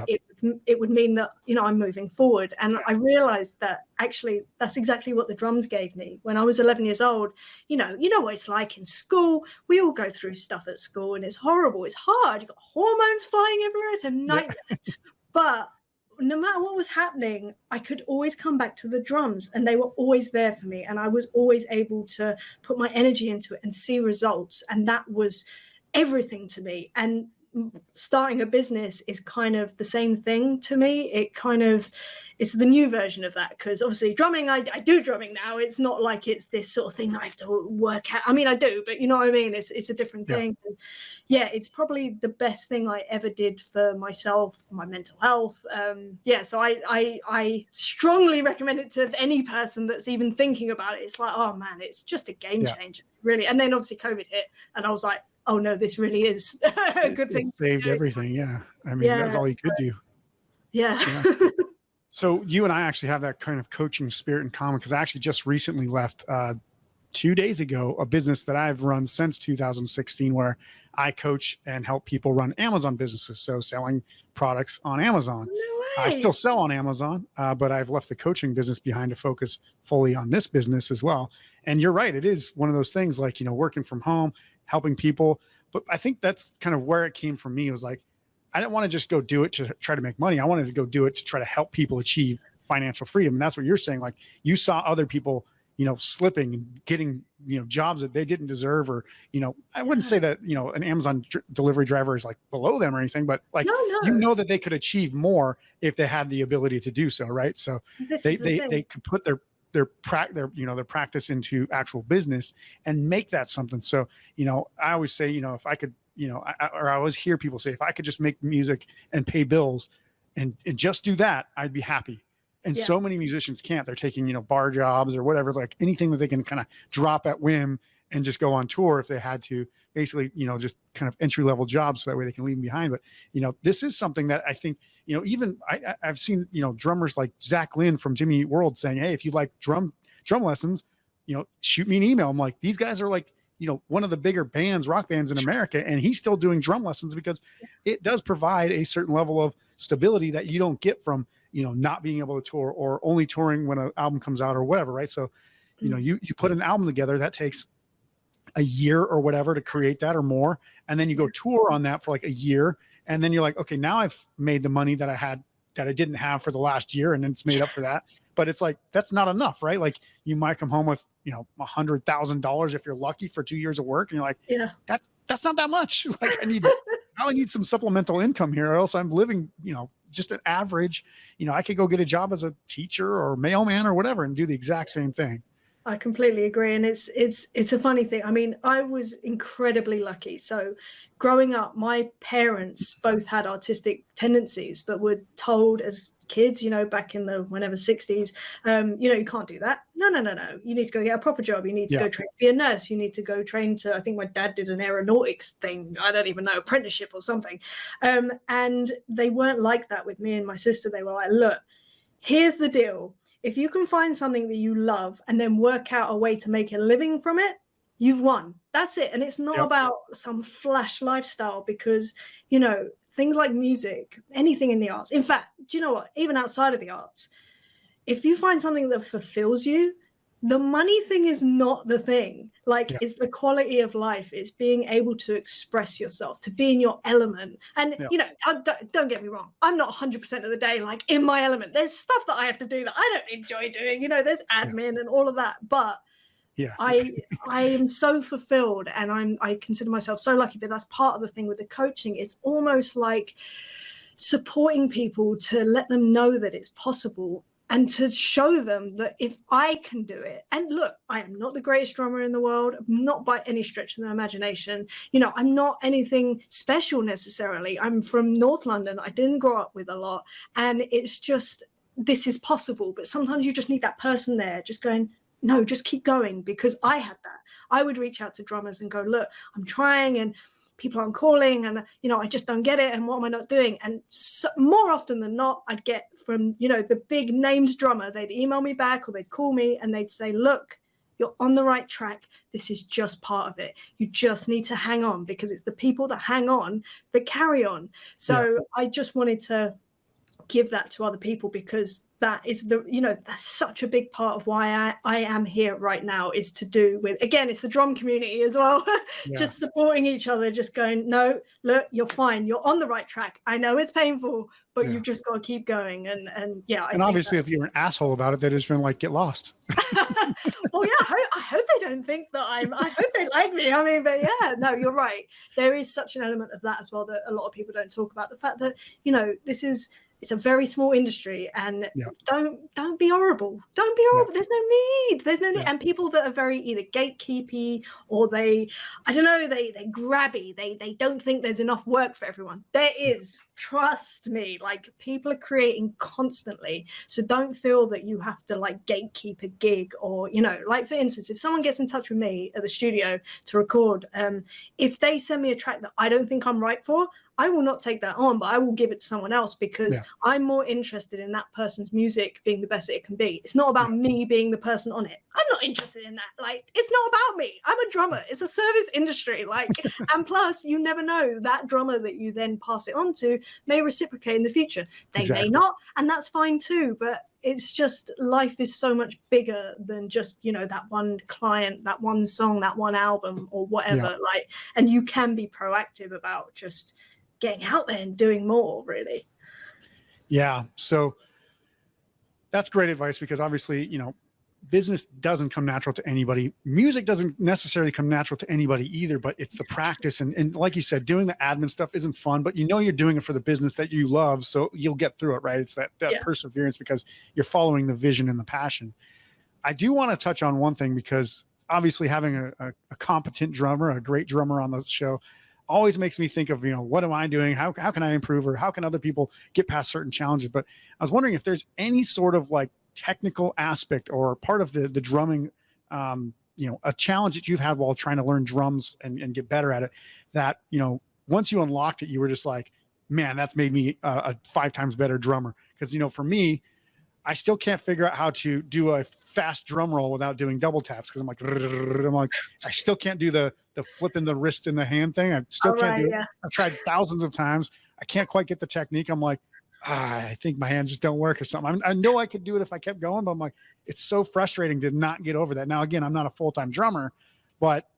it would mean that, I'm moving forward. And I realized that actually that's exactly what the drums gave me. When I was 11 years old, you know what it's like in school. We all go through stuff at school and it's horrible. It's hard. You've got hormones flying everywhere. It's a nightmare. But no matter what was happening, I could always come back to the drums, and they were always there for me. And I was always able to put my energy into it and see results. And that was everything to me. And starting a business is kind of the same thing to me. It's the new version of that, because obviously drumming, I do drumming now. It's not like it's this sort of thing that I have to work out. I mean, I do, but you know what I mean? It's a different thing. And it's probably the best thing I ever did for myself, my mental health. So I strongly recommend it to any person that's even thinking about it. It's like, oh man, it's just a game changer, really. And then obviously COVID hit, and I was like, oh no, this really is a good thing. It saved everything. Yeah. I mean, that's all you could do. Yeah. So you and I actually have that kind of coaching spirit in common, because I actually just recently left 2 days ago a business that I've run since 2016, where I coach and help people run Amazon businesses. So selling products on Amazon. No way. I still sell on Amazon, but I've left the coaching business behind to focus fully on this business as well. And you're right. It is one of those things like, working from home, helping people. But I think that's kind of where it came from me. It was like, I didn't want to just go do it to try to make money. I wanted to go do it to try to help people achieve financial freedom. And that's what you're saying. Like, you saw other people, slipping and getting, jobs that they didn't deserve, or, I wouldn't say that, an Amazon delivery driver is like below them or anything, but like, no. that they could achieve more if they had the ability to do so. Right. So they could put their practice into actual business and make that something. So, I always say, if I could, I always hear people say, if I could just make music and pay bills and just do that, I'd be happy. And so many musicians can't. They're taking, bar jobs or whatever, like anything that they can kind of drop at whim and just go on tour if they had to, basically, just kind of entry level jobs, so that way they can leave them behind. But, this is something that I think, even I've seen, drummers like Zach Lynn from Jimmy Eat World saying, hey, if you like drum lessons, shoot me an email. I'm like, these guys are like, one of the bigger bands, rock bands in America, and he's still doing drum lessons, because it does provide a certain level of stability that you don't get from, not being able to tour, or only touring when an album comes out or whatever. Right. So, you put an album together that takes a year or whatever to create that, or more. And then you go tour on that for like a year. And then you're like, okay, now I've made the money that I didn't have for the last year, and then it's made up for that. but it's like, that's not enough, right? Like you might come home with, you know, $100,000 if you're lucky for 2 years of work. And you're like, Yeah. that's not that much. Like I need some supplemental income here, or else I'm living, you know, just an average, you know, I could go get a job as a teacher or mailman or whatever and do the exact same thing. I completely agree. And it's a funny thing. I mean, I was incredibly lucky. So growing up, my parents both had artistic tendencies, but were told as kids, you know, back in the whenever 60s, you know, you can't do that. No. You need to go get a proper job. You need to go train to be a nurse. You need to go train to, I think my dad did an aeronautics thing. I don't even know, apprenticeship or something. And they weren't like that with me and my sister. They were like, look, here's the deal. If you can find something that you love and then work out a way to make a living from it, you've won. That's it. And it's not about some flash lifestyle, because, you know, things like music, anything in the arts. In fact, do you know what? Even outside of the arts, if you find something that fulfills you, the money thing is not the thing. Like, it's the quality of life. It's being able to express yourself, to be in your element. And, you know, don't get me wrong. I'm not 100% of the day, like, in my element. There's stuff that I have to do that I don't enjoy doing. You know, there's admin and all of that. But I am so fulfilled, and I consider myself so lucky. But that's part of the thing with the coaching. It's almost like supporting people to let them know that it's possible, and to show them that if I can do it, and look, I am not the greatest drummer in the world, not by any stretch of the imagination. You know, I'm not anything special necessarily. I'm from North London. I didn't grow up with a lot. And it's just, this is possible. But sometimes you just need that person there just going, no, just keep going, because I had that. I would reach out to drummers and go, look, I'm trying and people aren't calling, and, you know, I just don't get it. And what am I not doing? And so, more often than not, I'd get from, you know, the big names drummer, they'd email me back or they'd call me and they'd say, look, you're on the right track. This is just part of it. You just need to hang on, because it's the people that hang on that carry on. So I just wanted to give that to other people, because that is the, you know, that's such a big part of why I am here right now, is to do with, again, it's the drum community as well. Just supporting each other, just going, no, look, you're fine. You're on the right track. I know it's painful, but you've just got to keep going. And and obviously if you're an asshole about it, they'd just been like, get lost. Well, I hope they don't think that I hope they like me. I mean, but yeah, no, you're right. There is such an element of that as well that a lot of people don't talk about. The fact that, you know, it's a very small industry, and don't be horrible. Don't be horrible. There's no need. There's no need. And people that are very either gatekeepy or they grabby. They don't think there's enough work for everyone. There is. Trust me. Like, people are creating constantly. So don't feel that you have to like gatekeep a gig, or, you know, like, for instance, if someone gets in touch with me at the studio to record, if they send me a track that I don't think I'm right for, I will not take that on, but I will give it to someone else, because I'm more interested in that person's music being the best that it can be. It's not about me being the person on it. I'm not interested in that. Like, it's not about me. I'm a drummer. It's a service industry. Like, and plus, you never know, that drummer that you then pass it on to may reciprocate in the future. They may not, and that's fine too. But it's just, life is so much bigger than just, you know, that one client, that one song, that one album, or whatever. Like, and you can be proactive about just getting out there and doing more, really. Yeah. So that's great advice, because obviously, you know, business doesn't come natural to anybody. Music doesn't necessarily come natural to anybody either, but it's the practice. And like you said, doing the admin stuff isn't fun, but you know, you're doing it for the business that you love. So you'll get through it, right? It's that perseverance, because you're following the vision and the passion. I do want to touch on one thing, because obviously having a competent drummer, a great drummer on the show, always makes me think of, you know, what am I doing? How can I improve, or how can other people get past certain challenges? But I was wondering if there's any sort of like technical aspect or part of the drumming, you know, a challenge that you've had while trying to learn drums and get better at it, that, you know, once you unlocked it, you were just like, man, that's made me a 5 times better drummer. Because, you know, for me, I still can't figure out how to do a fast drum roll without doing double taps, because I'm like, I still can't do the flipping the wrist in the hand thing. I still can't do it. I've tried thousands of times. I can't quite get the technique. I'm like, I think my hands just don't work or something. I know I could do it if I kept going, but I'm like, it's so frustrating to not get over that. Now, again, I'm not a full-time drummer, but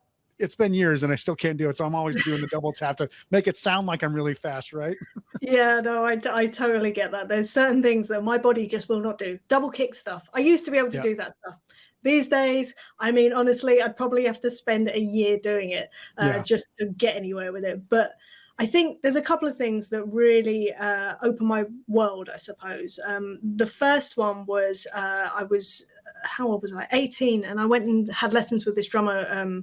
it's been years and I still can't do it. So I'm always doing the double tap to make it sound like I'm really fast, right? Yeah, no, I totally get that. There's certain things that my body just will not do. Double kick stuff. I used to be able to do that stuff. These days, I mean, honestly, I'd probably have to spend a year doing it just to get anywhere with it. But I think there's a couple of things that really open my world, I suppose. The first one was how old was I? 18, and I went and had lessons with this drummer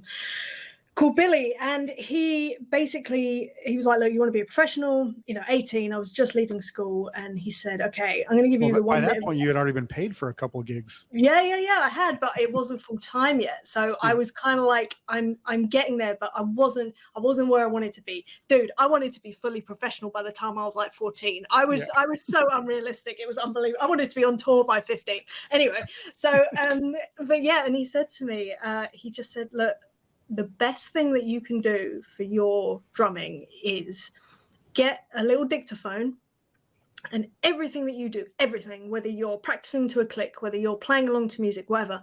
called Billy, and he was like, look, you want to be a professional, 18, I was just leaving school, and he said, okay, I'm going to give you the one. By that point, you had already been paid for a couple of gigs. Yeah, I had, but it wasn't full time yet. So I was kind of like, I'm getting there, but I wasn't where I wanted to be. Dude, I wanted to be fully professional by the time I was like 14. I was so unrealistic. It was unbelievable. I wanted to be on tour by 15. Anyway, so but yeah, and he said to me, he just said, look, the best thing that you can do for your drumming is get a little dictaphone, and everything that you do, everything, whether you're practicing to a click, whether you're playing along to music, whatever,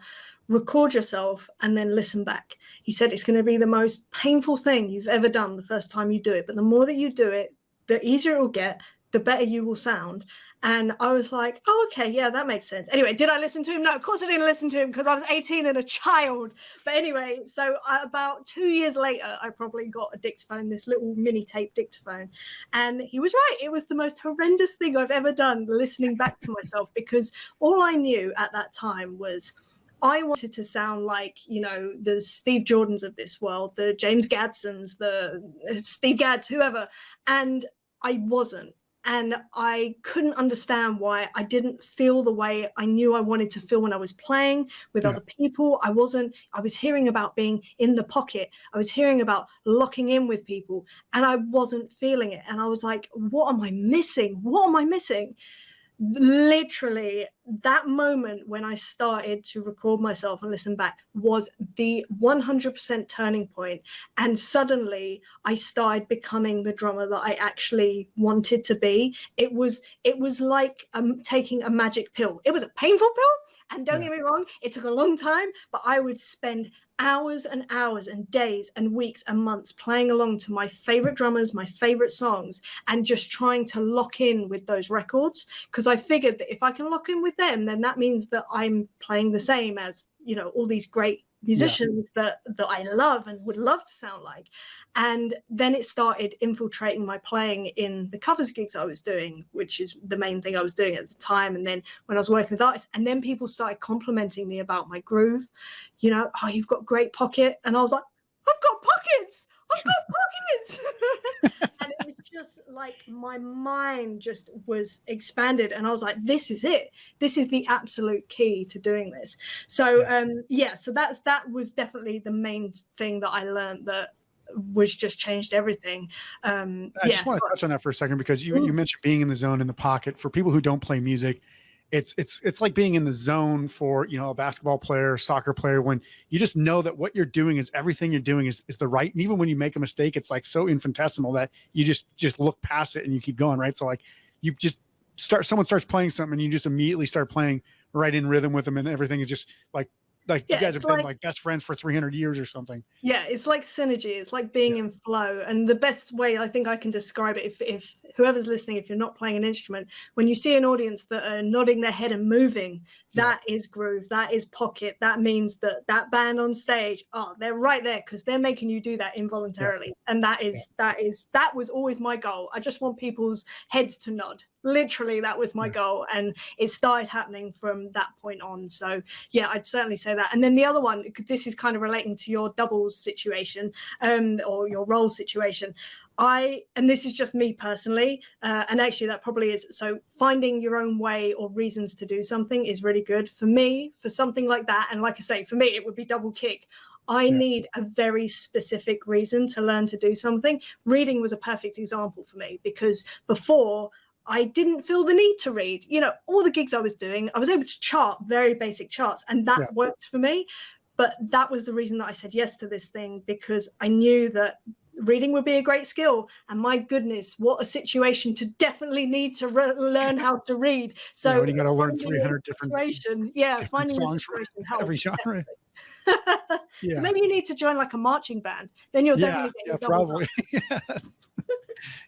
record yourself and then listen back. He said it's going to be the most painful thing you've ever done the first time you do it, but the more that you do it, the easier it will get, the better you will sound. And I was like, oh, okay, yeah, that makes sense. Anyway, did I listen to him? No, of course I didn't listen to him because I was 18 and a child. But anyway, so about 2 years later, I probably got a dictaphone, this little mini tape dictaphone. And he was right. It was the most horrendous thing I've ever done, listening back to myself, because all I knew at that time was I wanted to sound like, the Steve Jordans of this world, the James Gadsons, the Steve Gads, whoever. And I wasn't. And I couldn't understand why I didn't feel the way I knew I wanted to feel when I was playing with other people. I was hearing about being in the pocket. I was hearing about locking in with people, and I wasn't feeling it. And I was like, what am I missing? What am I missing? Literally, that moment when I started to record myself and listen back was the 100% turning point. And suddenly I started becoming the drummer that I actually wanted to be. It was like taking a magic pill. It was a painful pill. And don't get me wrong, it took a long time, but I would spend hours and hours and days and weeks and months playing along to my favorite drummers, my favorite songs, and just trying to lock in with those records. Because I figured that if I can lock in with them, then that means that I'm playing the same as, all these great musicians that I love and would love to sound like. And then it started infiltrating my playing in the covers gigs I was doing, which is the main thing I was doing at the time. And then when I was working with artists, and then people started complimenting me about my groove, oh, you've got great pocket. And I was like, I've got pockets. And it was just like my mind just was expanded, and I was like, this is it. This is the absolute key to doing this. So so that was definitely the main thing that I learned that was just changed everything. I just want to touch on that for a second, because you mentioned being in the zone, in the pocket. For people who don't play music, it's like being in the zone for, a basketball player, soccer player, when you just know that what you're doing is everything you're doing is the right. And even when you make a mistake, it's like so infinitesimal that you just look past it and you keep going. Right. So like you just someone starts playing something and you just immediately start playing right in rhythm with them, and everything is just like you guys have been like best friends for 300 years or something. Yeah. It's like synergy. It's like being in flow. And the best way I think I can describe it, if whoever's listening, if you're not playing an instrument, when you see an audience that are nodding their head and moving, that is groove, that is pocket. That means that band on stage, they're right there because they're making you do that involuntarily. And that was always my goal. I just want people's heads to nod. Literally, that was my goal. And it started happening from that point on. So yeah, I'd certainly say that. And then the other one, because this is kind of relating to your doubles situation, or your role situation. And this is just me personally, and actually that probably is, so finding your own way or reasons to do something is really good for me, for something like that. And like I say, for me, it would be double kick. I need a very specific reason to learn to do something. Reading was a perfect example for me, because before I didn't feel the need to read. All the gigs I was doing, I was able to chart very basic charts, and that worked for me. But that was the reason that I said yes to this thing, because I knew that reading would be a great skill. And my goodness, what a situation to definitely need to learn how to read. So you got to learn 300 different finding songs a situation for every genre. Definitely. So maybe you need to join like a marching band. Then you'll definitely get your double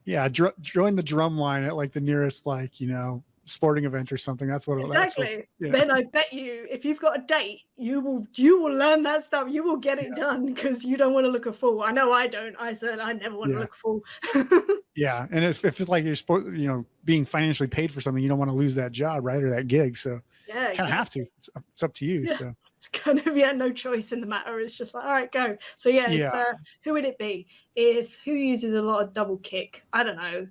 probably. Join the drum line at like the nearest like, you know, sporting event or something. That's what exactly. Then I bet you, if you've got a date, you will learn that stuff. You will get it done because you don't want to look a fool. I know I don't. I said I never want to look a fool. And if it's like you're supposed, you know, being financially paid for something, you don't want to lose that job, right, or that gig. So kind of have to. It's up to you. So it's kind of no choice in the matter. It's just like, all right, go. So if, who would it be? Who uses a lot of double kick? I don't know.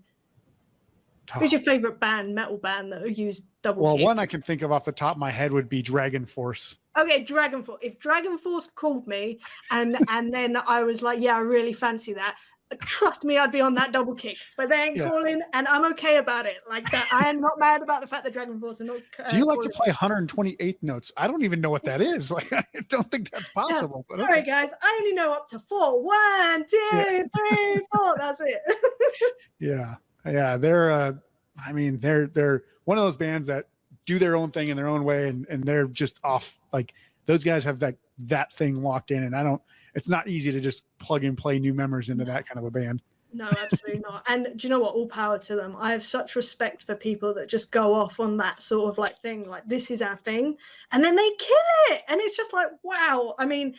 Who's your favorite metal band that used double kick? Well, one I can think of off the top of my head would be Dragon Force. Okay, Dragon Force. If Dragon Force called me and then I was like, yeah, I really fancy that, trust me, I'd be on that double kick. But they ain't calling, and I'm okay about it. Like that, I am not mad about the fact that Dragon Force are not. Do you like to play 128 notes? I don't even know what that is. Like, I don't think that's possible. Yeah. Sorry, guys, I only know up to 4. 1, 2, 3, 4. That's it. They're I mean, they're one of those bands that do their own thing in their own way, and they're just off. Like those guys have that thing locked in, and it's not easy to just plug and play new members into that kind of a band. No, absolutely not. And do you know what? All power to them. I have such respect for people that just go off on that sort of like thing, like this is our thing, and then they kill it. And it's just like, wow. I mean,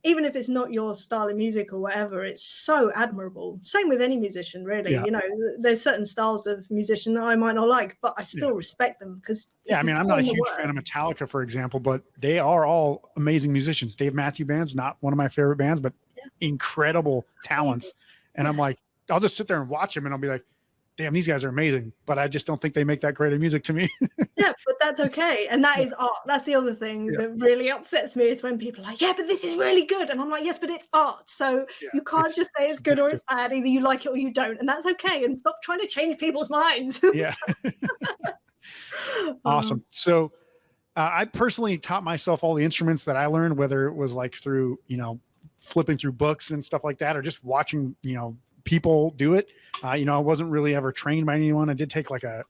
even if it's not your style of music or whatever, it's so admirable. Same with any musician, really. You know, there's certain styles of musician that I might not like, but I still respect them because. Yeah, I mean, I'm not a huge fan of Metallica, for example, but they are all amazing musicians. Dave Matthews Band's not one of my favorite bands, but incredible talents. And I'm like, I'll just sit there and watch them, and I'll be like, damn, these guys are amazing, but I just don't think they make that great of music to me. Yeah, but that's okay. And that is art. That's the other thing that really upsets me is when people are like, yeah, but this is really good. And I'm like, yes, but it's art. So you can't just say it's good or it's bad. Either you like it or you don't. And that's okay. And stop trying to change people's minds. Awesome. So I personally taught myself all the instruments that I learned, whether it was like through, you know, flipping through books and stuff like that, or just watching, you know, people do it. You know, I wasn't really ever trained by anyone. I did take like a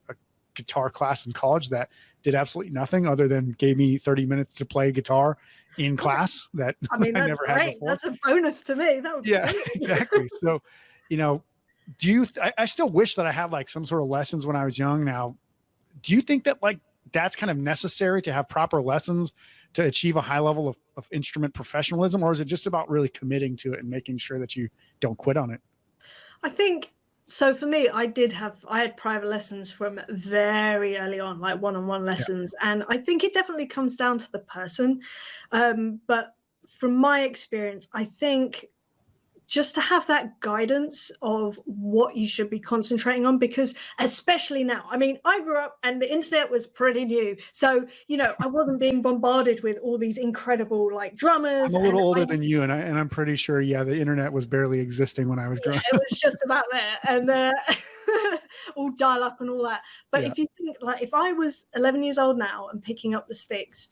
guitar class in college that did absolutely nothing other than gave me 30 minutes to play guitar in class that I never had before. That's a bonus to me. That would be exactly. So, you know, I still wish that I had like some sort of lessons when I was young. Now, do you think that like that's kind of necessary to have proper lessons to achieve a high level of instrument professionalism, or is it just about really committing to it and making sure that you don't quit on it? I think so. For me, I had private lessons from very early on, like one-on-one lessons. And I think it definitely comes down to the person. But from my experience, I think just to have that guidance of what you should be concentrating on, because especially now, I mean, I grew up and the internet was pretty new. So, you know, I wasn't being bombarded with all these incredible like drummers. I'm a little older than you, and I'm pretty sure, the internet was barely existing when I was growing up. It was just about there, and all dial up and all that. But if you think like, if I was 11 years old now and picking up the sticks,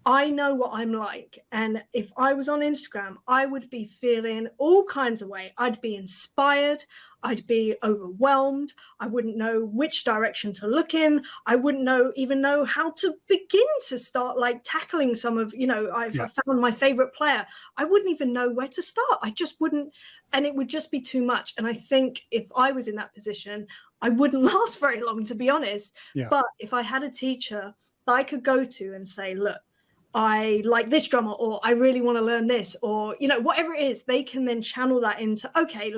I know what I'm like. And if I was on Instagram, I would be feeling all kinds of way. I'd be inspired. I'd be overwhelmed. I wouldn't know which direction to look in. I wouldn't even know how to begin to start like tackling some of, you know, I found my favorite player. I wouldn't even know where to start. I just wouldn't. And it would just be too much. And I think if I was in that position, I wouldn't last very long, to be honest. But if I had a teacher that I could go to and say, look, I like this drummer, or I really want to learn this, or, you know, whatever it is, they can then channel that into, okay,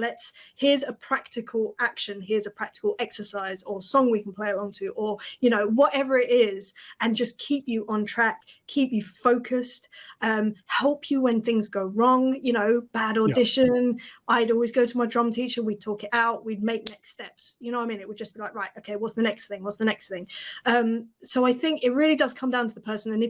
here's a practical action, here's a practical exercise or song we can play along to, or, you know, whatever it is, and just keep you on track, keep you focused, help you when things go wrong, you know, bad audition. I'd always go to my drum teacher, we'd talk it out, we'd make next steps. You know what I mean? It would just be like, right, okay, what's the next thing? What's the next thing? So I think it really does come down to the person. And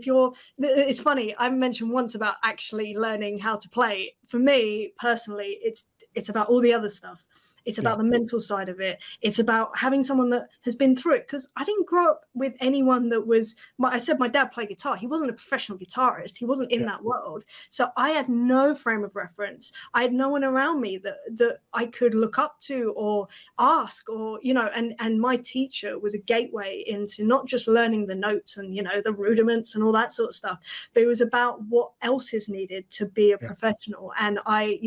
it's funny, I mentioned once about actually learning how to play. For me personally, it's about all the other stuff. It's about the mental side of it. It's about having someone that has been through it. Because I didn't grow up with anyone that was, I said my dad played guitar. He wasn't a professional guitarist. He wasn't in that world. So I had no frame of reference. I had no one around me that I could look up to or ask, or, you know, and my teacher was a gateway into not just learning the notes and, you know, the rudiments and all that sort of stuff, but it was about what else is needed to be a professional. And I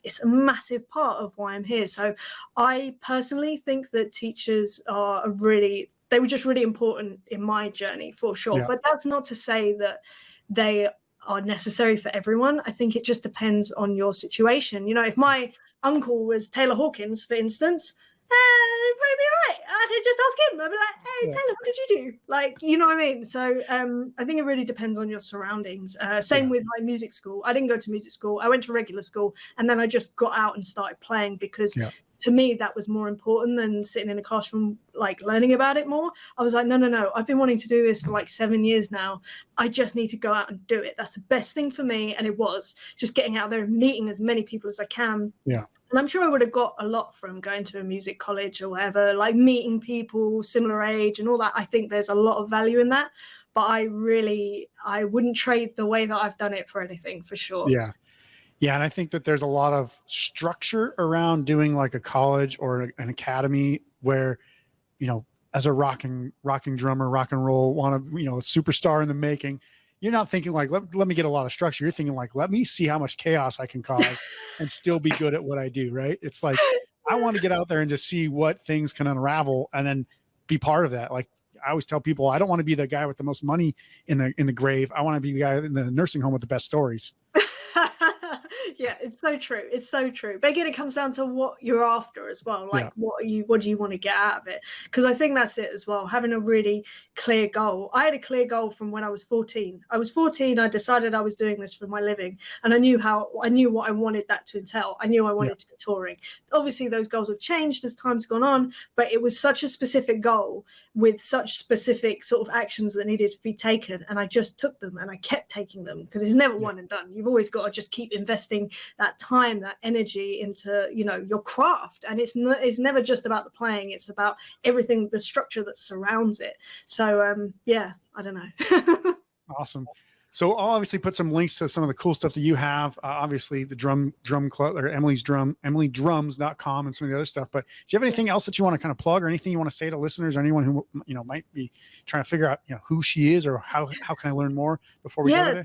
it's a massive part of why I'm here. So I personally think that teachers they were just really important in my journey, for sure. But that's not to say that they are necessary for everyone. I think it just depends on your situation. You know, if my uncle was Taylor Hawkins, for instance, it'd probably be right. I could just ask him. I'd be like, hey, Taylor, what did you do? Like, you know what I mean? So I think it really depends on your surroundings. Same with my music school. I didn't go to music school. I went to regular school, and then I just got out and started playing because to me, that was more important than sitting in a classroom, like learning about it more. I was like, no. I've been wanting to do this for like 7 years now. I just need to go out and do it. That's the best thing for me. And it was just getting out there and meeting as many people as I can. Yeah. And I'm sure I would have got a lot from going to a music college or whatever, like meeting people similar age and all that. I think there's a lot of value in that. But I wouldn't trade the way that I've done it for anything, for sure. Yeah. Yeah, and I think that there's a lot of structure around doing like a college or an academy where, you know, as a rocking drummer, rock and roll, want to, you know, a superstar in the making, you're not thinking like, let me get a lot of structure. You're thinking like, let me see how much chaos I can cause and still be good at what I do, right? It's like, I want to get out there and just see what things can unravel and then be part of that. Like I always tell people, I don't want to be the guy with the most money in the grave. I want to be the guy in the nursing home with the best stories. Yeah, it's so true. It's so true. But again, it comes down to what you're after as well. Like, what do you want to get out of it? Because I think that's it as well. Having a really clear goal. I had a clear goal from when I was 14. I was 14. I decided I was doing this for my living, and I knew what I wanted that to entail. I knew I wanted to be touring. Obviously, those goals have changed as time's gone on, but it was such a specific goal with such specific sort of actions that needed to be taken, and I just took them and I kept taking them because it's never one and done. You've always got to just keep investing that time, that energy into, you know, your craft. And it's never just about the playing, it's about everything, the structure that surrounds it. So I don't know. Awesome. So I'll obviously put some links to some of the cool stuff that you have. Obviously the drum club, or EmilyDrums.com, and some of the other stuff. But do you have anything else that you want to kind of plug, or anything you want to say to listeners, or anyone who, you know, might be trying to figure out, you know, who she is, or how can I learn more before we go today?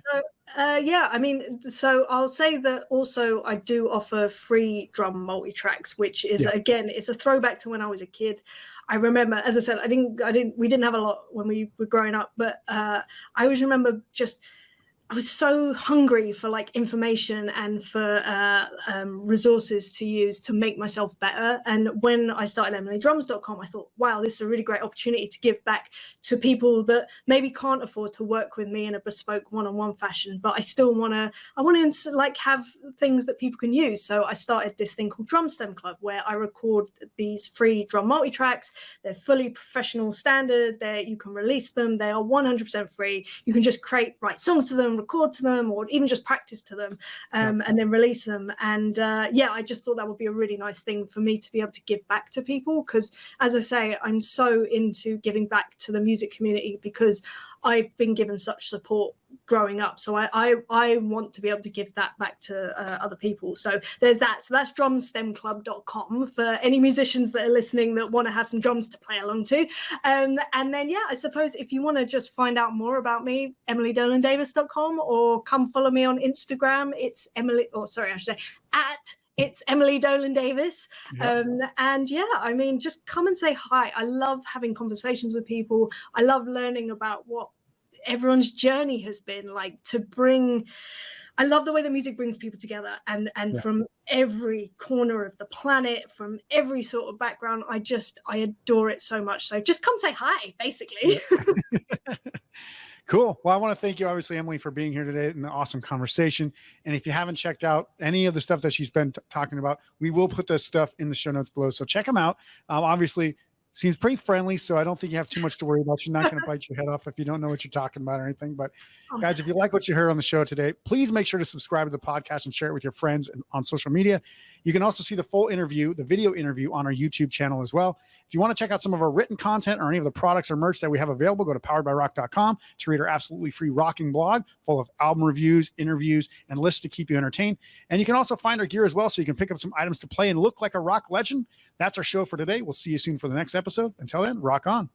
I mean, so I'll say that also I do offer free drum multi-tracks, which is again, it's a throwback to when I was a kid. I remember, as I said, we didn't have a lot when we were growing up, but I always remember I was so hungry for like information and for resources to use to make myself better. And when I started EmilyDrums.com, I thought, wow, this is a really great opportunity to give back to people that maybe can't afford to work with me in a bespoke one-on-one fashion, but I still want to like have things that people can use. So I started this thing called Drum Stem Club, where I record these free drum multi-tracks. They're fully professional standard. You can release them. They are 100% free. You can just write songs to them, record to them, or even just practice to them, and then release them. And I just thought that would be a really nice thing for me to be able to give back to people, because as I say, I'm so into giving back to the music community because I've been given such support growing up. So I want to be able to give that back to other people. So there's that. So that's drumstemclub.com for any musicians that are listening that want to have some drums to play along to. And then, I suppose if you want to just find out more about me, EmilyDolan-Davies.com, or come follow me on Instagram. It's it's Emily Dolan-Davies. I mean, just come and say hi. I love having conversations with people. I love learning about what everyone's journey has been like I love the way that music brings people together, and from every corner of the planet, from every sort of background. I adore it so much. So just come say hi, basically. Cool. Well, I want to thank you, obviously, Emily, for being here today and the awesome conversation. And if you haven't checked out any of the stuff that she's been talking about, we will put this stuff in the show notes below. So check them out. Obviously, seems pretty friendly, so I don't think you have too much to worry about. She's not going to bite your head off if you don't know what you're talking about or anything. But guys, if you like what you heard on the show today, please make sure to subscribe to the podcast and share it with your friends and on social media. You can also see the full interview, the video interview, on our YouTube channel as well. If you want to check out some of our written content or any of the products or merch that we have available, go to poweredbyrock.com to read our absolutely free rocking blog full of album reviews, interviews, and lists to keep you entertained. And you can also find our gear as well, so you can pick up some items to play and look like a rock legend. That's our show for today. We'll see you soon for the next episode. Until then, rock on.